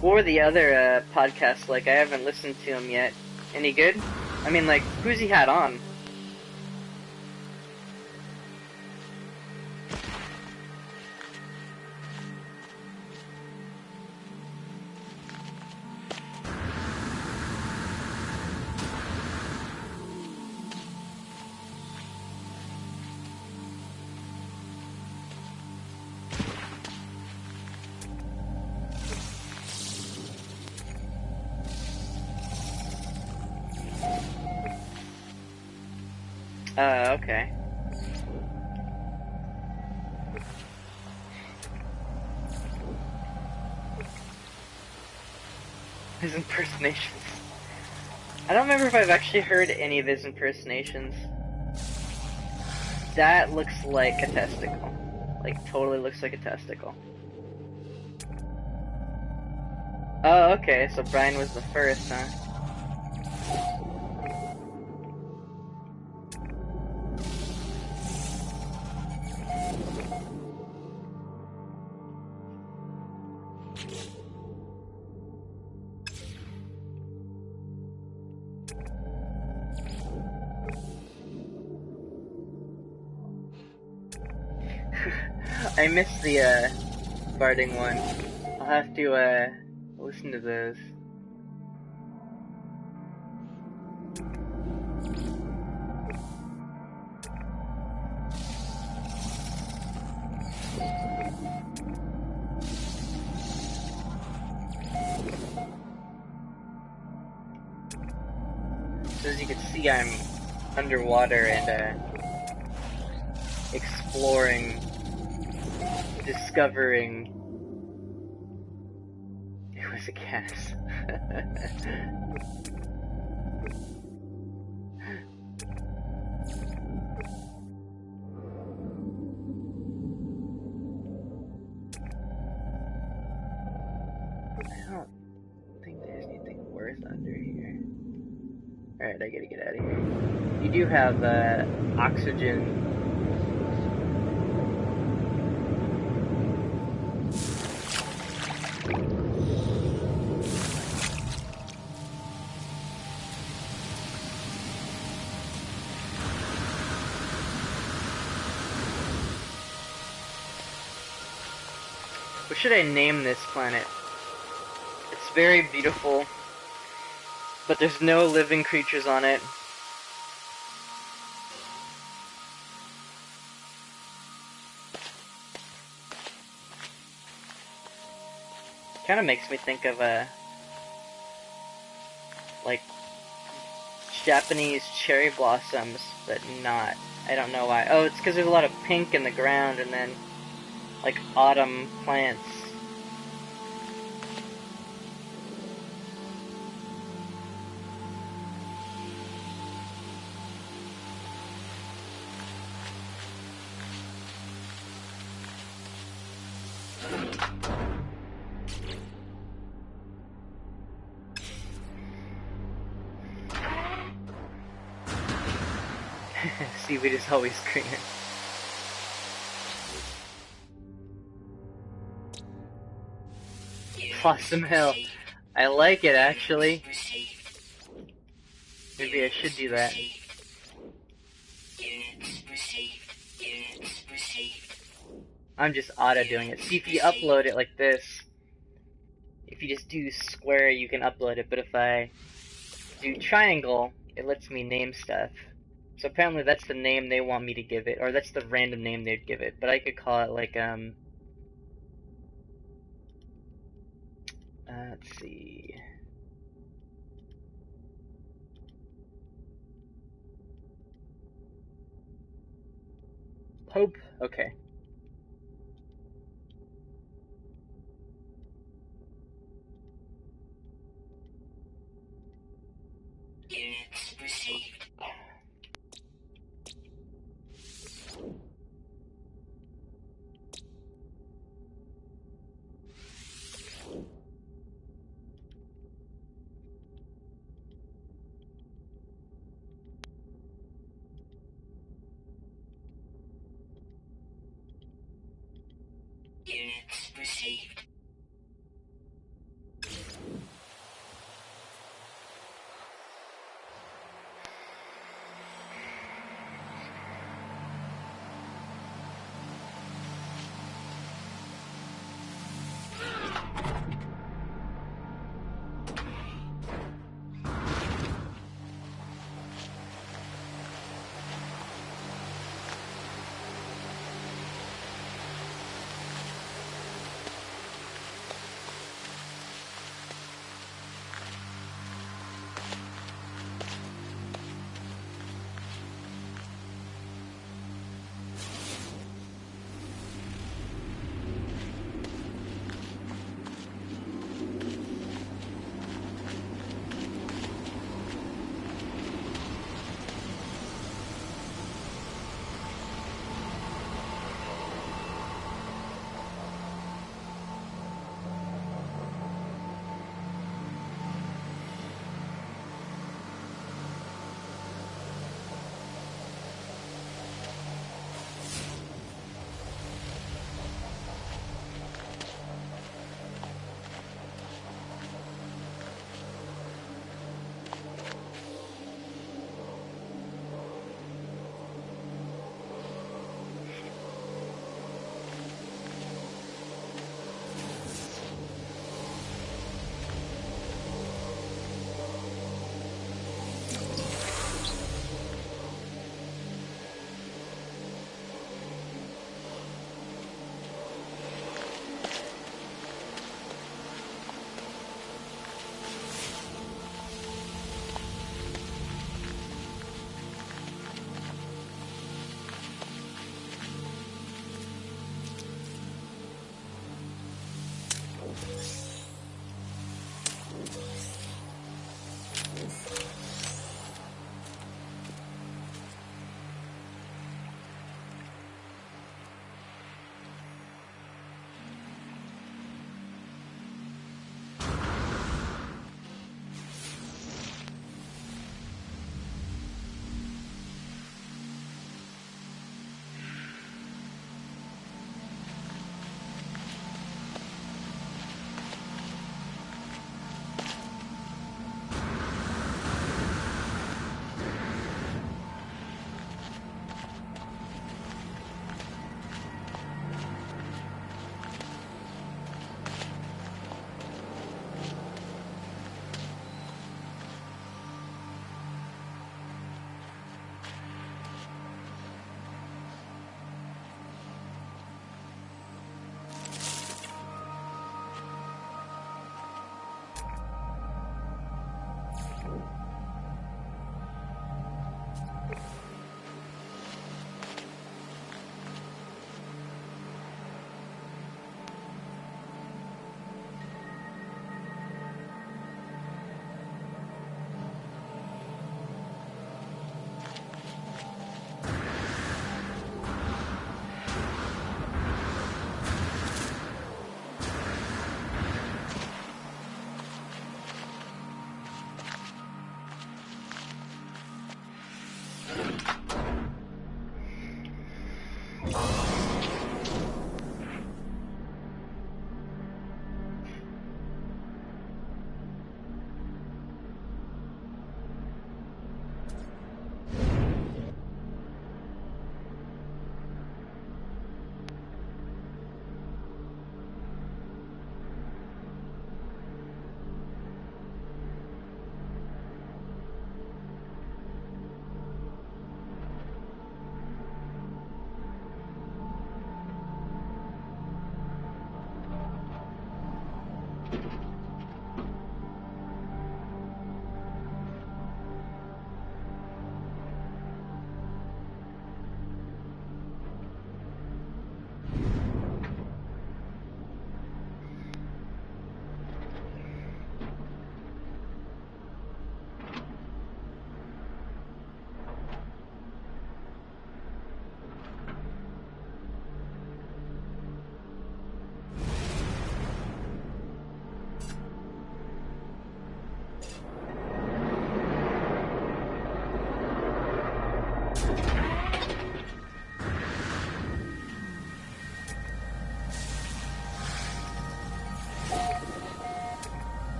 What were the other podcasts like? I haven't listened to them yet. Any good? I mean, like, who's he had on? Okay. His impersonations. I don't remember if I've actually heard any of his impersonations. That looks like a testicle. Like, totally looks like a testicle. Oh, okay, so Brian was the first, huh? I missed the, farting one. I'll have to, listen to those. So as you can see, I'm underwater and, exploring, discovering. It was a gas. I don't think there's anything worth under here. Alright, I gotta get out of here. You do have, oxygen. What should I name this planet? It's very beautiful, but there's no living creatures on it. Kind of makes me think of like Japanese cherry blossoms, but not. I don't know why. Oh, it's because there's a lot of pink in the ground, and then like autumn plants. Seaweed is always greener. Blossom Hill. I like it, actually. Maybe I should do that. I'm just auto doing it. See, if you upload it like this, if you just do square, you can upload it, but if I do triangle, it lets me name stuff. So apparently that's the name they want me to give it, or that's the random name they'd give it, but I could call it like, let's see. Hope? Okay. Units received. Units received.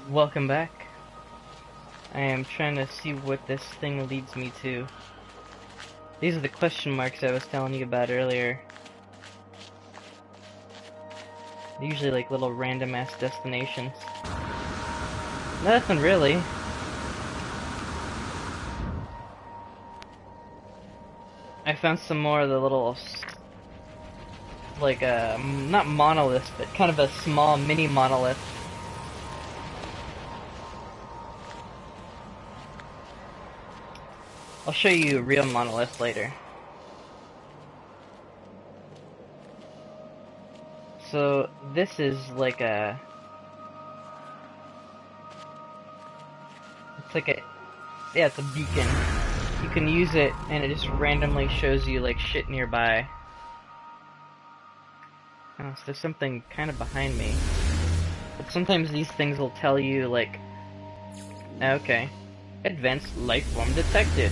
Welcome back. I am trying to see what this thing leads me to. These are the question marks I was telling you about earlier. They're usually like little random ass destinations. Nothing really. I found some more of the little, like not monoliths, but kind of a small mini monolith. I'll show you a real monolith later. So this is like a, it's like a, yeah, it's a beacon. You can use it and it just randomly shows you like shit nearby. Oh, so there's something kind of behind me. But sometimes these things will tell you like, okay, advanced life form detected.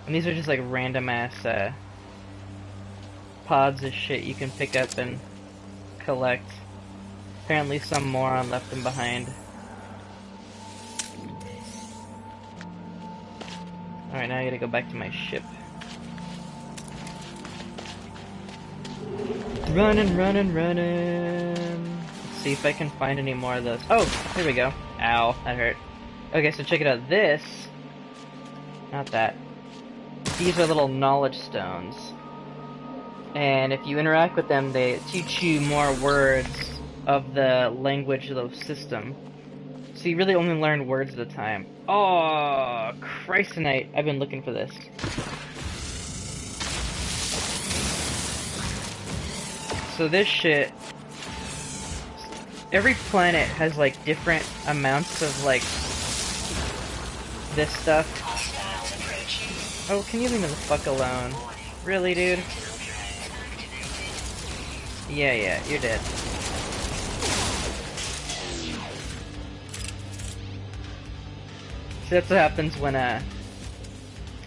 And these are just like random ass pods of shit you can pick up and collect. Apparently some moron left them behind. Alright, now I gotta go back to my ship. Running, running, running. Let's see if I can find any more of those. Oh, here we go. Ow, that hurt. Okay, so check it out. This, not that. These are little knowledge stones. And if you interact with them, they teach you more words of the language of the system. So you really only learn words at a time. Oh, Christonite. I've been looking for this. So this shit, every planet has like different amounts of like this stuff. Oh, can you leave me the fuck alone? Really, dude? Yeah, you're dead. So that's what happens when,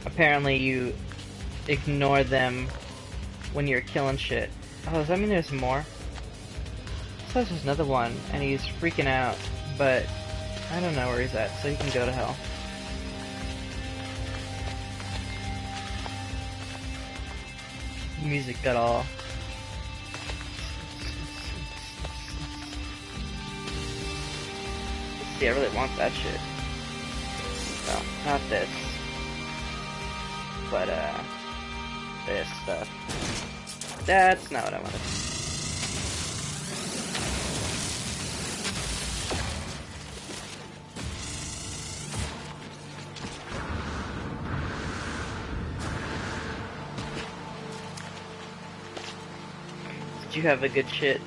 apparently you ignore them when you're killing shit. Oh, does that mean there's more? So there's another one, and he's freaking out, but I don't know where he's at, so he can go to hell. Music got all... See, I really want that shit. No, not this. But, this stuff. That's not what I wanted. Did you have a good shit?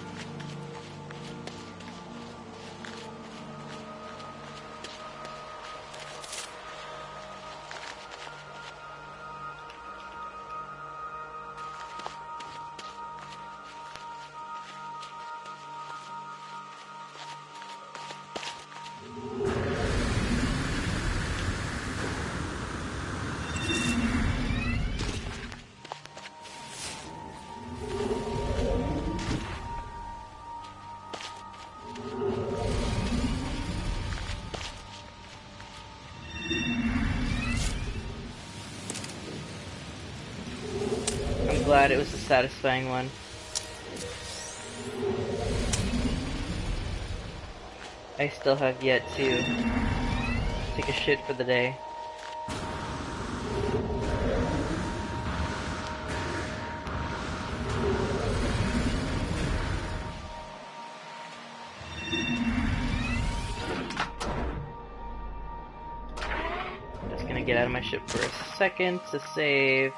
I'm glad it was a satisfying one. I still have yet to take a shit for the day. I'm just gonna get out of my ship for a second to save,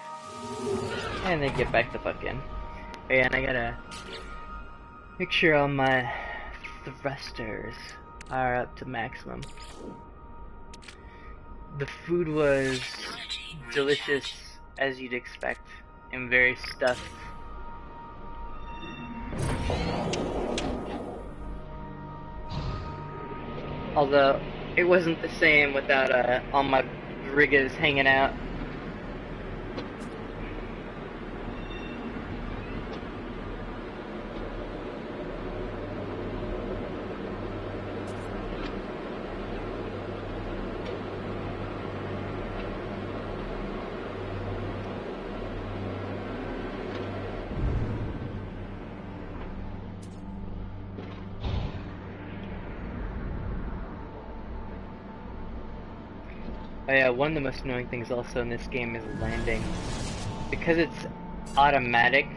and then get back the fuck in. Oh, yeah, and I gotta make sure all my thrusters are up to maximum. The food was delicious as you'd expect, and very stuffed. Although, it wasn't the same without all my riggers hanging out. Oh yeah, one of the most annoying things also in this game is landing. Because it's automatic,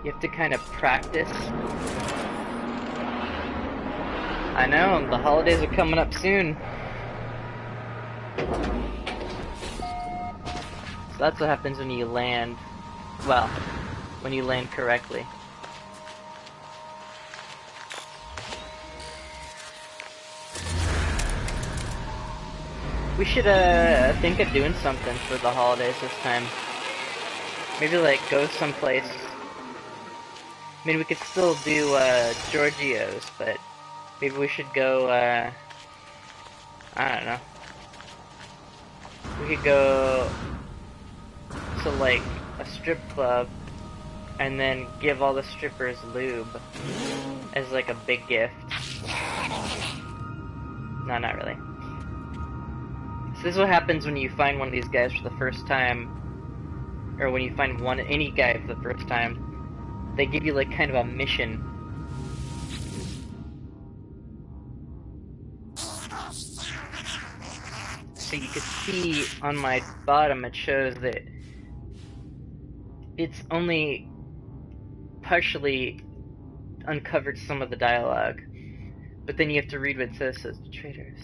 you have to kind of practice. I know, the holidays are coming up soon. So that's what happens when you land, well, when you land correctly. We should think of doing something for the holidays this time. Maybe like go someplace. I mean, we could still do Giorgio's, but maybe we should go I don't know. We could go to like a strip club and then give all the strippers lube as like a big gift. No, not really. So this is what happens when you find one of these guys for the first time, or when you find any guy for the first time. They give you like kind of a mission. So you can see on my bottom it shows that it's only partially uncovered some of the dialogue, but then you have to read what it says. It says traders.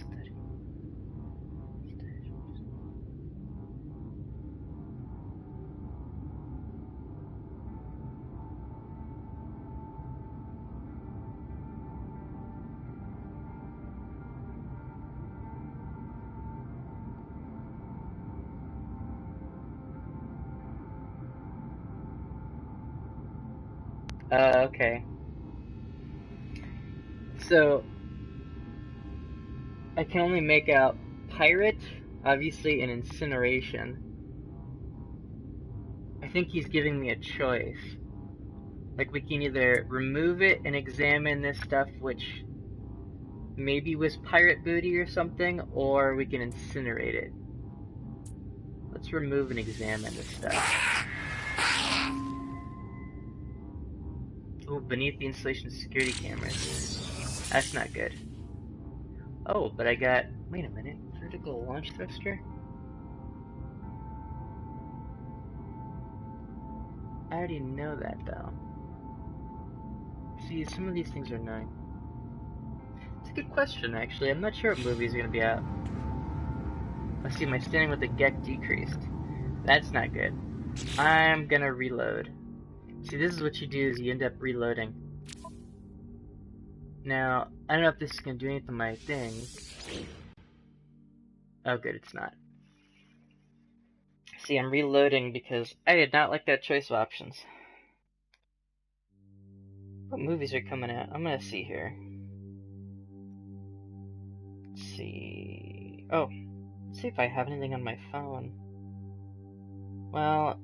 Okay. So, I can only make out pirate, obviously, and incineration. I think he's giving me a choice. Like, we can either remove it and examine this stuff, which maybe was pirate booty or something, or we can incinerate it. Let's remove and examine this stuff. Oh, beneath the installation of security cameras. That's not good. Oh, but I got... Wait a minute. Vertical launch thruster? I already know that, though. See, some of these things are annoying. It's a good question, actually. I'm not sure what movies are going to be out. Let's see, my standing with the Gek decreased. That's not good. I'm gonna reload. See, this is what you do, is you end up reloading. Now, I don't know if this is gonna do anything to my thing. Oh good, it's not. See, I'm reloading because I did not like that choice of options. What movies are coming out? I'm gonna see here. Let's see... Oh, let's see if I have anything on my phone. Well,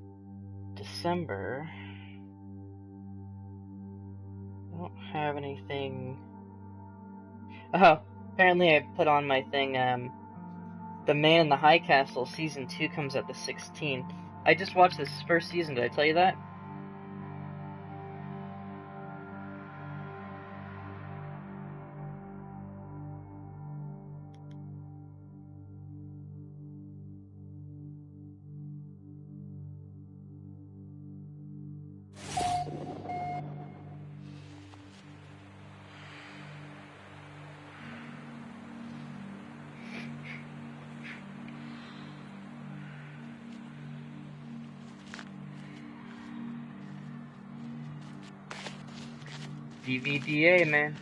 December... I don't have anything... Oh, apparently I put on my thing, The Man in the High Castle Season 2 comes out the 16th. I just watched this first season, did I tell you that? DVDA, man.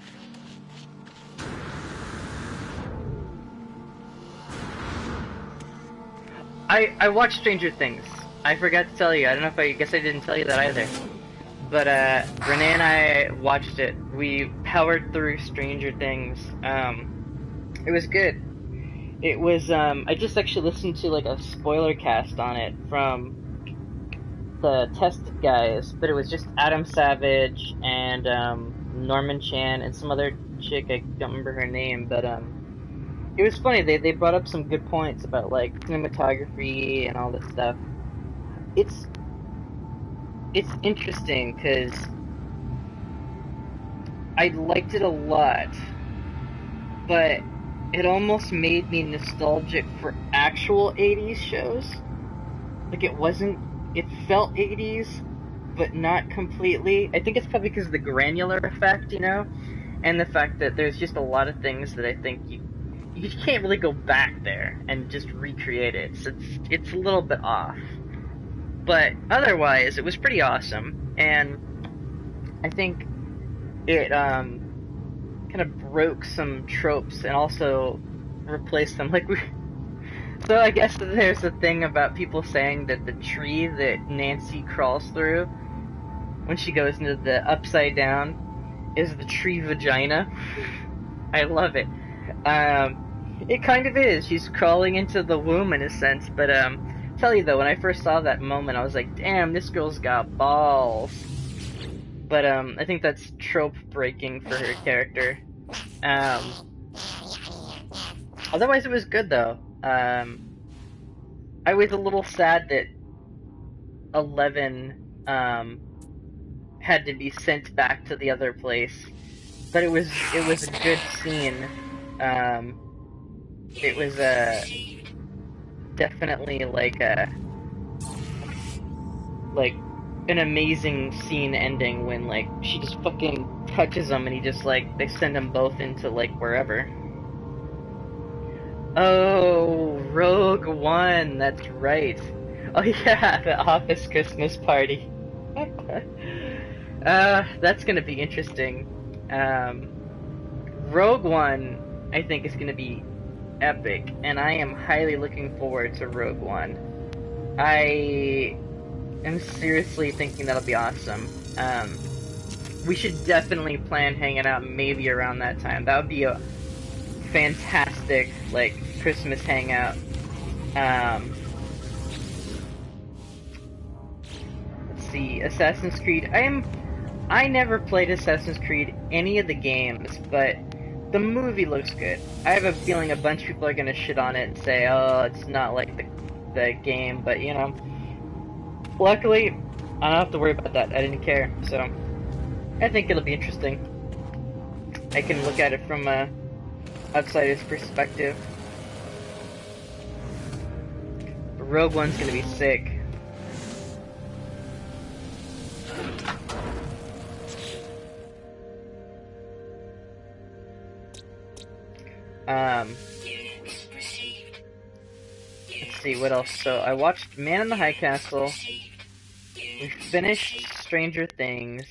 I watched Stranger Things. I forgot to tell you. I don't know if I guess I didn't tell you that either. But Renee and I watched it. We powered through Stranger Things. It was good. It was I just actually listened to like a spoiler cast on it from the Tested guys, but it was just Adam Savage and Norman Chan and some other chick, I don't remember her name, but it was funny. They brought up some good points about like cinematography and all this stuff. It's it's interesting because I liked it a lot, but it almost made me nostalgic for actual 80s shows. Like it felt 80s, but not completely. I think it's probably because of the granular effect, you know? And the fact that there's just a lot of things that I think you can't really go back there and just recreate it. So it's a little bit off. But otherwise, it was pretty awesome, and I think it kind of broke some tropes and also replaced them. So I guess there's a thing about people saying that the tree that Nancy crawls through when she goes into the upside down is the tree vagina. I love it. It kind of is. She's crawling into the womb in a sense, but tell you though, when I first saw that moment, I was like, damn, this girl's got balls. But I think that's trope breaking for her character. Otherwise, it was good though. I was a little sad that 11 had to be sent back to the other place, but it was a good scene. It was definitely like an amazing scene ending when like she just fucking touches him and he just like they send them both into like wherever. Oh, Rogue One, that's right. Oh yeah, the Office Christmas party. That's gonna be interesting. Rogue One, I think, is gonna be epic, and I am highly looking forward to Rogue One. I am seriously thinking that'll be awesome. We should definitely plan hanging out maybe around that time. That would be a fantastic, like, Christmas hangout. Let's see, Assassin's Creed. I never played Assassin's Creed any of the games, but the movie looks good. I have a feeling a bunch of people are gonna shit on it and say, oh, it's not like the game, but you know. Luckily, I don't have to worry about that. I didn't care, so I think it'll be interesting. I can look at it from a outsider's perspective. But Rogue One's gonna be sick. Let's see, what else? So, I watched Man in the High Castle. We finished Stranger Things.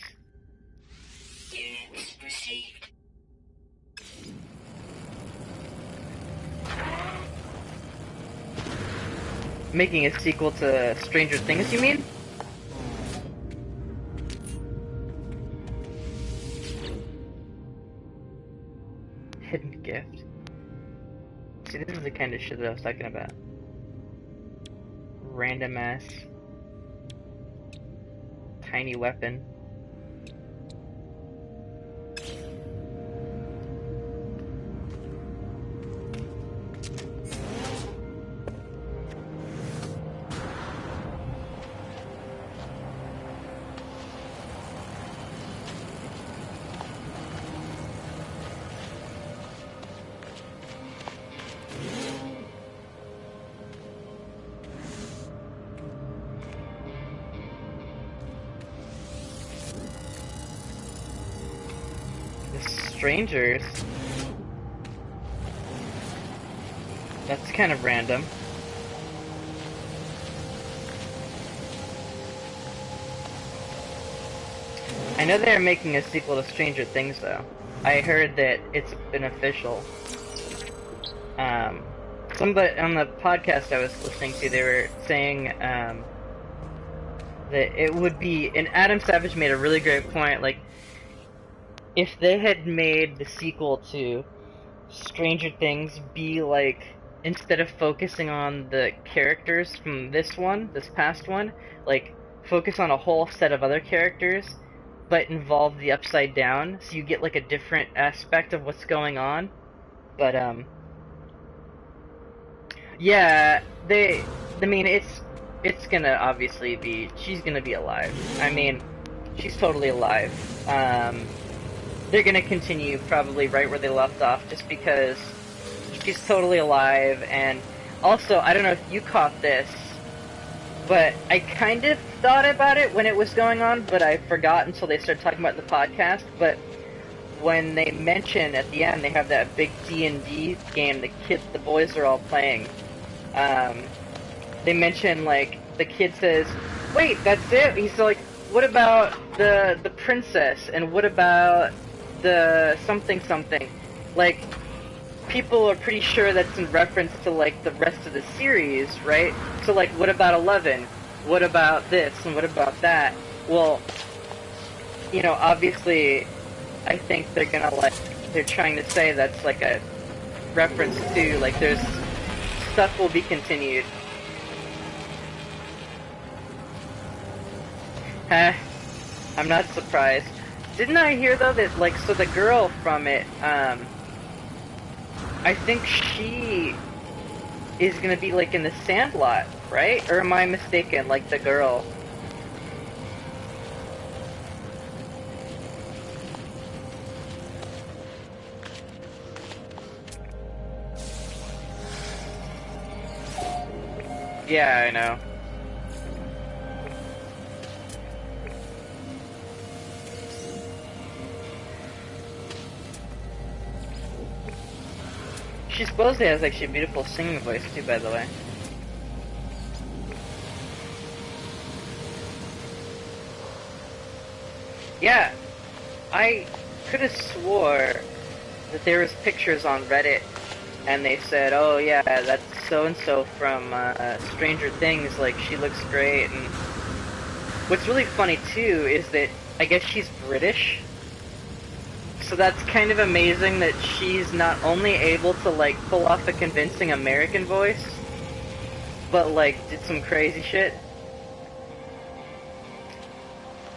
Making a sequel to Stranger Things, you mean? Hidden gift. See, this is the kind of shit that I was talking about. Random ass tiny weapon. Strangers. That's kind of random. I know they're making a sequel to Stranger Things, though. I heard that it's been official. Somebody on the podcast I was listening to, they were saying that it would be, and Adam Savage made a really great point. Like, if they had made the sequel to Stranger Things be like, instead of focusing on the characters from this past one, like focus on a whole set of other characters, but involve the Upside Down, so you get like a different aspect of what's going on. But yeah, I mean, it's gonna obviously be, she's gonna be alive. I mean, she's totally alive. They're gonna continue probably right where they left off, just because she's totally alive. And also, I don't know if you caught this, but I kind of thought about it when it was going on, but I forgot until they started talking about the podcast. But when they mention at the end, they have that big D&D game the boys are all playing. They mention, like, the kid says, "Wait, that's it?" He's like, "What about the princess? And what about the something something?" Like, people are pretty sure that's in reference to, like, the rest of the series, right? So, like, what about 11? What about this? And what about that? Well, you know, obviously, I think they're gonna, like, they're trying to say that's, like, a reference to, like, there's stuff will be continued. I'm not surprised. Didn't I hear, though, that, like, so the girl from it, I think she is gonna be, like, in the Sandlot, right? Or am I mistaken, like, the girl? Yeah, I know. She supposedly has actually a beautiful singing voice too, by the way. Yeah, I could have swore that there was pictures on Reddit, and they said, "Oh yeah, that's so and so from Stranger Things. Like, she looks great." And what's really funny too is that I guess she's British. So that's kind of amazing that she's not only able to, like, pull off a convincing American voice, but, like, did some crazy shit.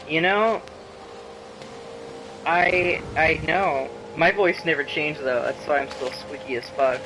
You know, I know. My voice never changed, though. That's why I'm still squeaky as fuck.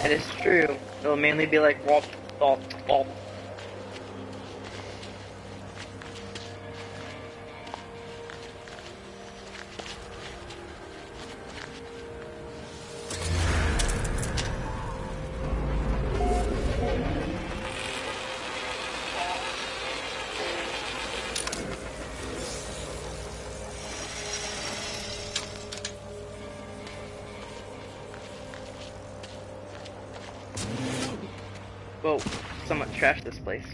That is true. It'll mainly be like, womp, womp, womp. Whoa, someone trashed this place.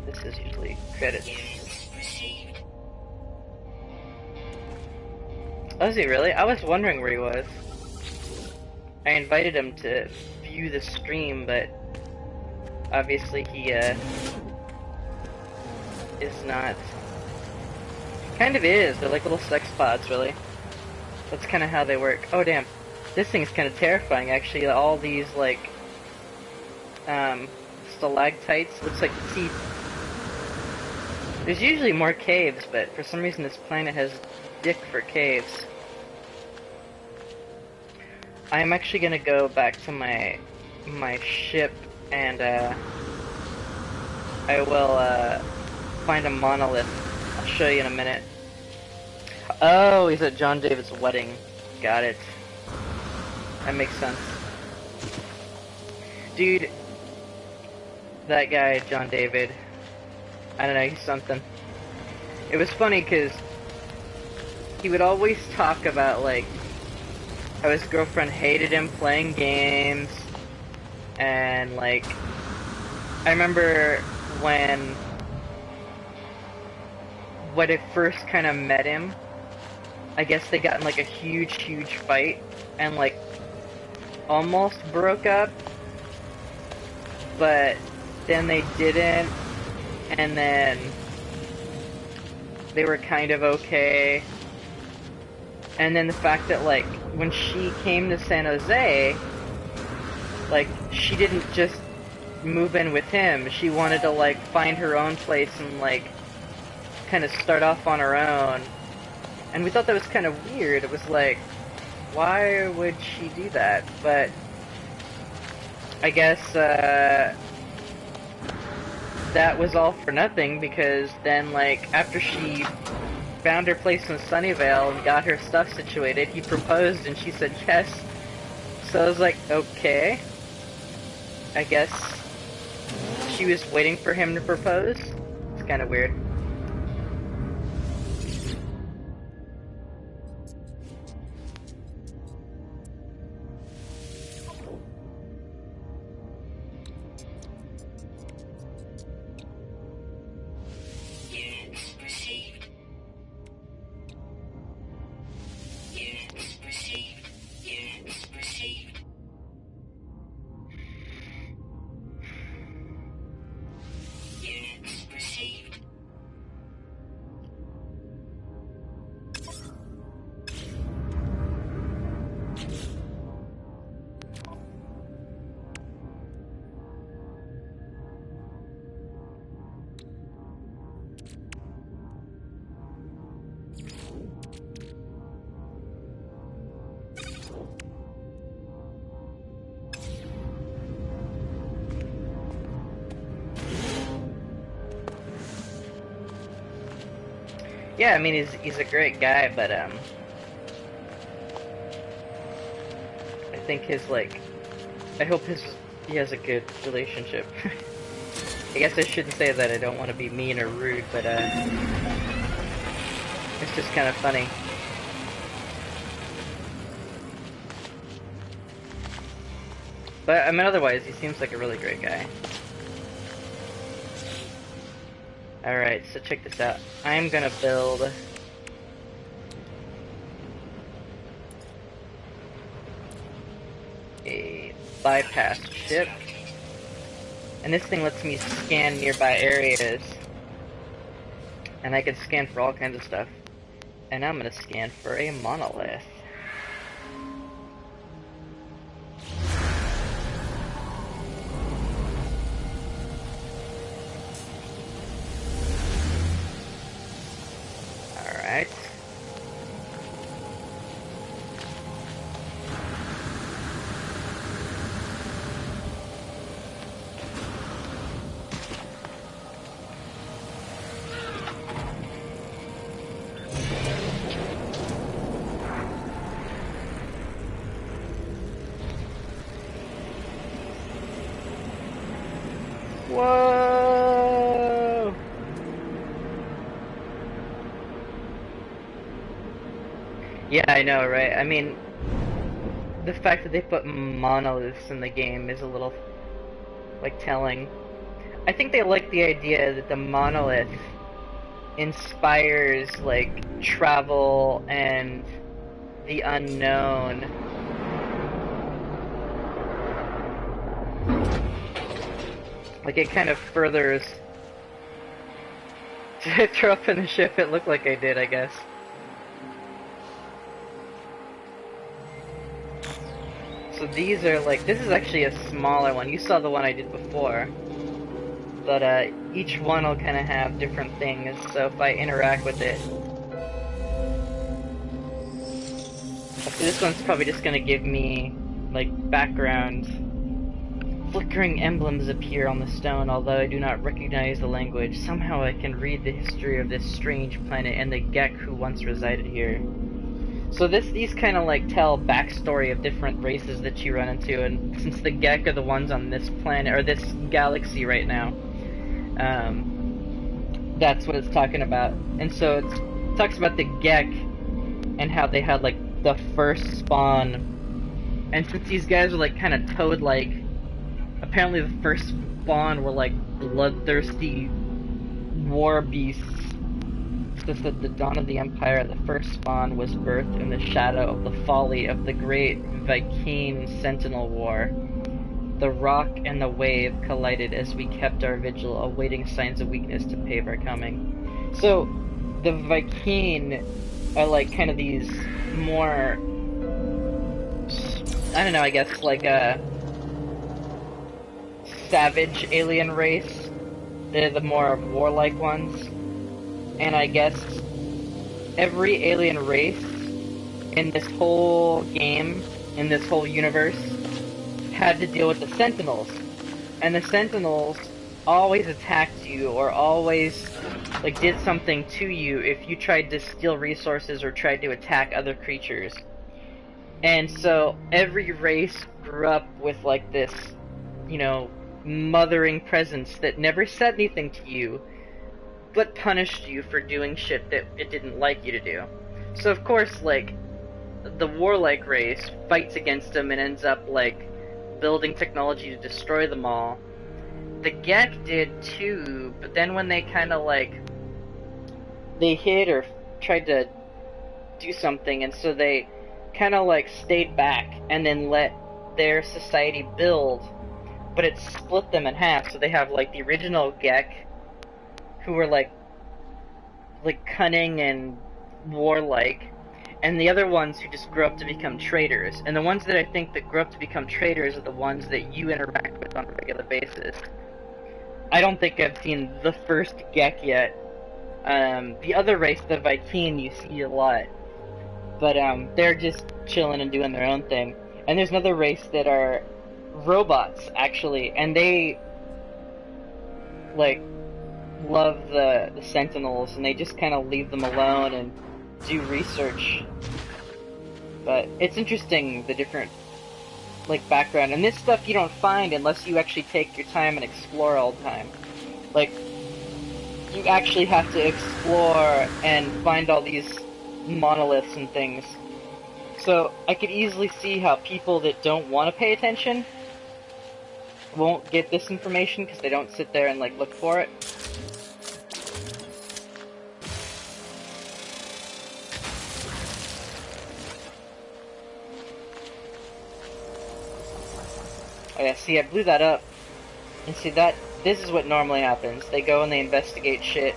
This is usually credits. Oh, is he really? I was wondering where he was. I invited him to view the stream, but obviously he, is not. Kind of is. They're like little sex pods, really. That's kind of how they work. Oh, damn. This thing is kind of terrifying, actually. All these, like, stalactites, looks like teeth. There's usually more caves, but for some reason this planet has dick for caves. I'm actually gonna go back to my ship and I will find a monolith. I'll show you in a minute. Oh, he's at John David's wedding. Got it. That makes sense. Dude, that guy, John David, I don't know, he's something. It was funny because he would always talk about, like, how his girlfriend hated him playing games, and, like, I remember when I first kind of met him, I guess they got in, like, a huge fight, and, like, almost broke up, but then they didn't, and then they were kind of okay. And then the fact that, like, when she came to San Jose, like, she didn't just move in with him. She wanted to, like, find her own place and, like, kind of start off on her own. And we thought that was kind of weird. It was like, why would she do that? But I guess that was all for nothing, because then, like, after she found her place in Sunnyvale and got her stuff situated, he proposed and she said yes. So I was like, okay. I guess she was waiting for him to propose. It's kind of weird. Yeah, I mean, he's a great guy, but, I think his, like, I hope he has a good relationship. I guess I shouldn't say that, I don't want to be mean or rude, but, it's just kind of funny. But, I mean, otherwise, he seems like a really great guy. Alright, so check this out. I'm gonna build a bypass ship. And this thing lets me scan nearby areas. And I can scan for all kinds of stuff. And I'm gonna scan for a monolith. Alright. Whoa! Yeah, I know, right? I mean, the fact that they put monoliths in the game is a little, like, telling. I think they like the idea that the monolith inspires, like, travel and the unknown. Like, it kind of furthers... Did I throw up in the ship? It looked like I did, I guess. So these are like, this is actually a smaller one. You saw the one I did before. But each one will kind of have different things, so if I interact with it... This one's probably just gonna give me, like, background. Flickering emblems appear on the stone, although I do not recognize the language. Somehow I can read the history of this strange planet and the Gek who once resided here. So these kind of like tell backstory of different races that you run into, and since the Gek are the ones on this planet, or this galaxy right now, that's what it's talking about. And so it talks about the Gek and how they had like the first spawn, and since these guys are like kind of toad-like, apparently the first spawn were like bloodthirsty war beasts. Just at the dawn of the Empire, the first spawn was birthed in the shadow of the folly of the great Vy'keen Sentinel War. The rock and the wave collided as we kept our vigil, awaiting signs of weakness to pave our coming. So, the Vy'keen are like kind of these more... I don't know, I guess like a savage alien race. They're the more warlike ones. And I guess every alien race in this whole game, in this whole universe, had to deal with the Sentinels. And the Sentinels always attacked you, or always like did something to you if you tried to steal resources or tried to attack other creatures. And so every race grew up with like this, you know, mothering presence that never said anything to you, but punished you for doing shit that it didn't like you to do. So of course, like, the warlike race fights against them and ends up, like, building technology to destroy them all. The Gek did too, but then when they kinda, like, they hid or tried to do something, and so they kinda, like, stayed back and then let their society build, but it split them in half, so they have, like, the original Gek, who were like cunning and warlike, and the other ones who just grew up to become traitors. And the ones that I think that grew up to become traitors are the ones that you interact with on a regular basis. I don't think I've seen the first Gek yet. The other race, the Vy'keen, you see a lot, but they're just chilling and doing their own thing. And there's another race that are robots, actually, and they like love the Sentinels, and they just kind of leave them alone and do research. But it's interesting, the different like background, and this stuff you don't find unless you actually take your time and explore all the time. Like, you actually have to explore and find all these monoliths and things. So I could easily see how people that don't want to pay attention won't get this information because they don't sit there and like look for it. Oh yeah, see, I blew that up. And see, this is what normally happens. They go and they investigate shit.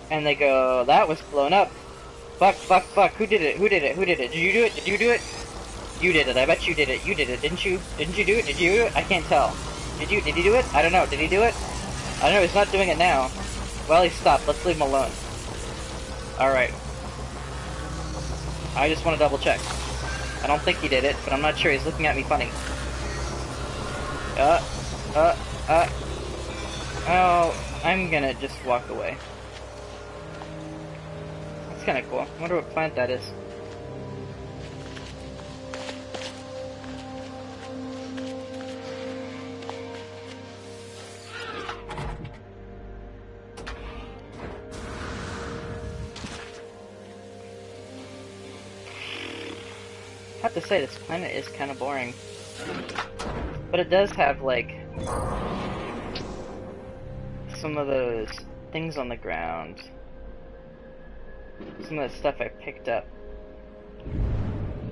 And they go, that was blown up. Fuck, fuck, fuck, who did it? Who did it? Who did it? Did you do it? Did you do it? You did it, I bet you did it. You did it, didn't you? Didn't you do it? Did you do it? I can't tell. Did he do it? I don't know, did he do it? I don't know, he's not doing it now. Well, he stopped, let's leave him alone. Alright. I just want to double check. I don't think he did it, but I'm not sure. He's looking at me funny. Oh, I'm gonna just walk away. That's kinda cool. I wonder what plant that is. I have to say, this planet is kind of boring. But it does have, like, some of those things on the ground. Some of the stuff I picked up.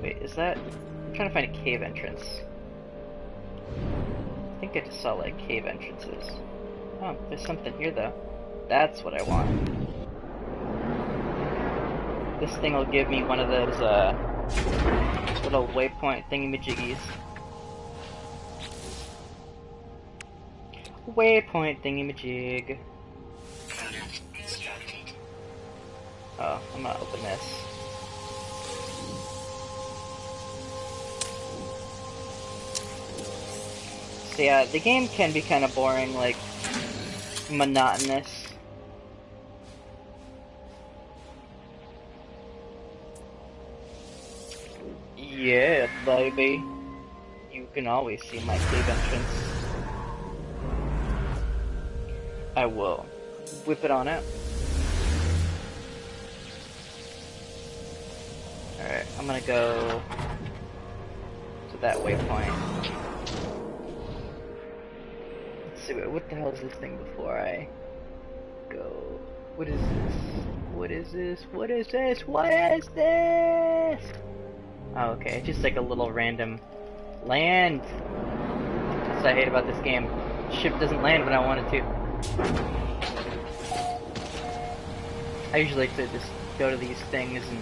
Wait, is that... I'm trying to find a cave entrance. I think I just saw, like, cave entrances. Oh, there's something here, though. That's what I want. This thing will give me one of those, Little waypoint thingy-majiggies. Waypoint thingy-majig. Product constructed. Oh, I'm gonna open this. So yeah, the game can be kind of boring, like, monotonous. Yeah, baby. You can always see my cave entrance. I will whip it on out. Alright, I'm gonna go to that waypoint. Let's see, what the hell is this thing before I go? What is this? What is this? What is this? What is this? Oh, okay, just like a little random land. That's what I hate about this game. Ship doesn't land when I want it to. I usually like to just go to these things and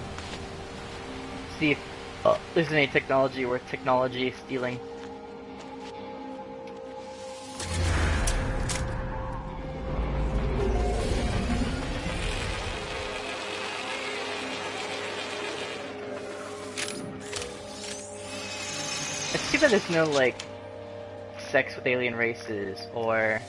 see if there's any technology worth technology stealing. It's too bad there's no, like, sex with alien races, or...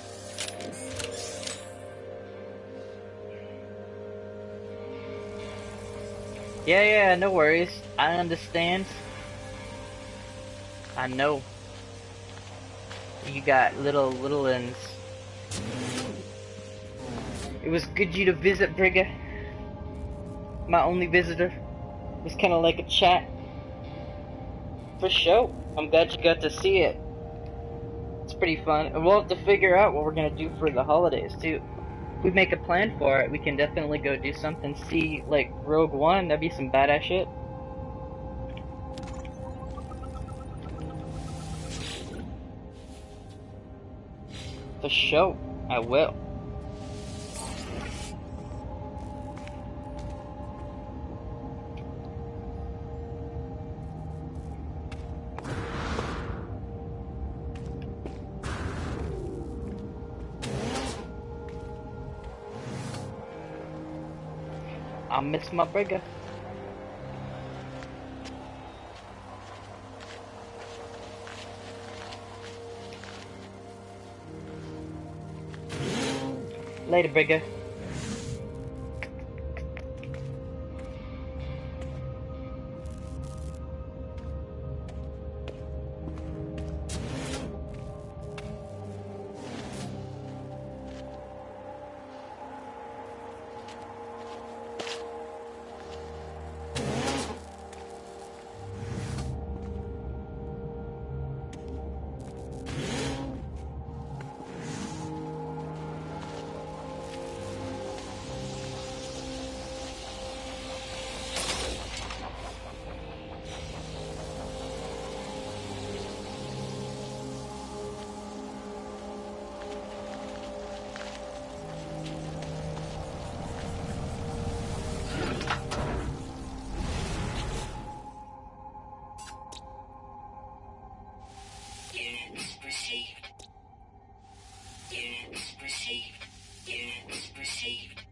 Yeah, no worries. I understand. I know. You got little uns. It was good you to visit, Brigga. My only visitor. It was kinda like a chat. For sure. I'm glad you got to see it. It's pretty fun. And we'll have to figure out what we're gonna do for the holidays, too. If we make a plan for it, we can definitely go do something. See, like, Rogue One, that'd be some badass shit. For sure, I will. I miss my burger. Later, burger. Units received. Units received. Units received.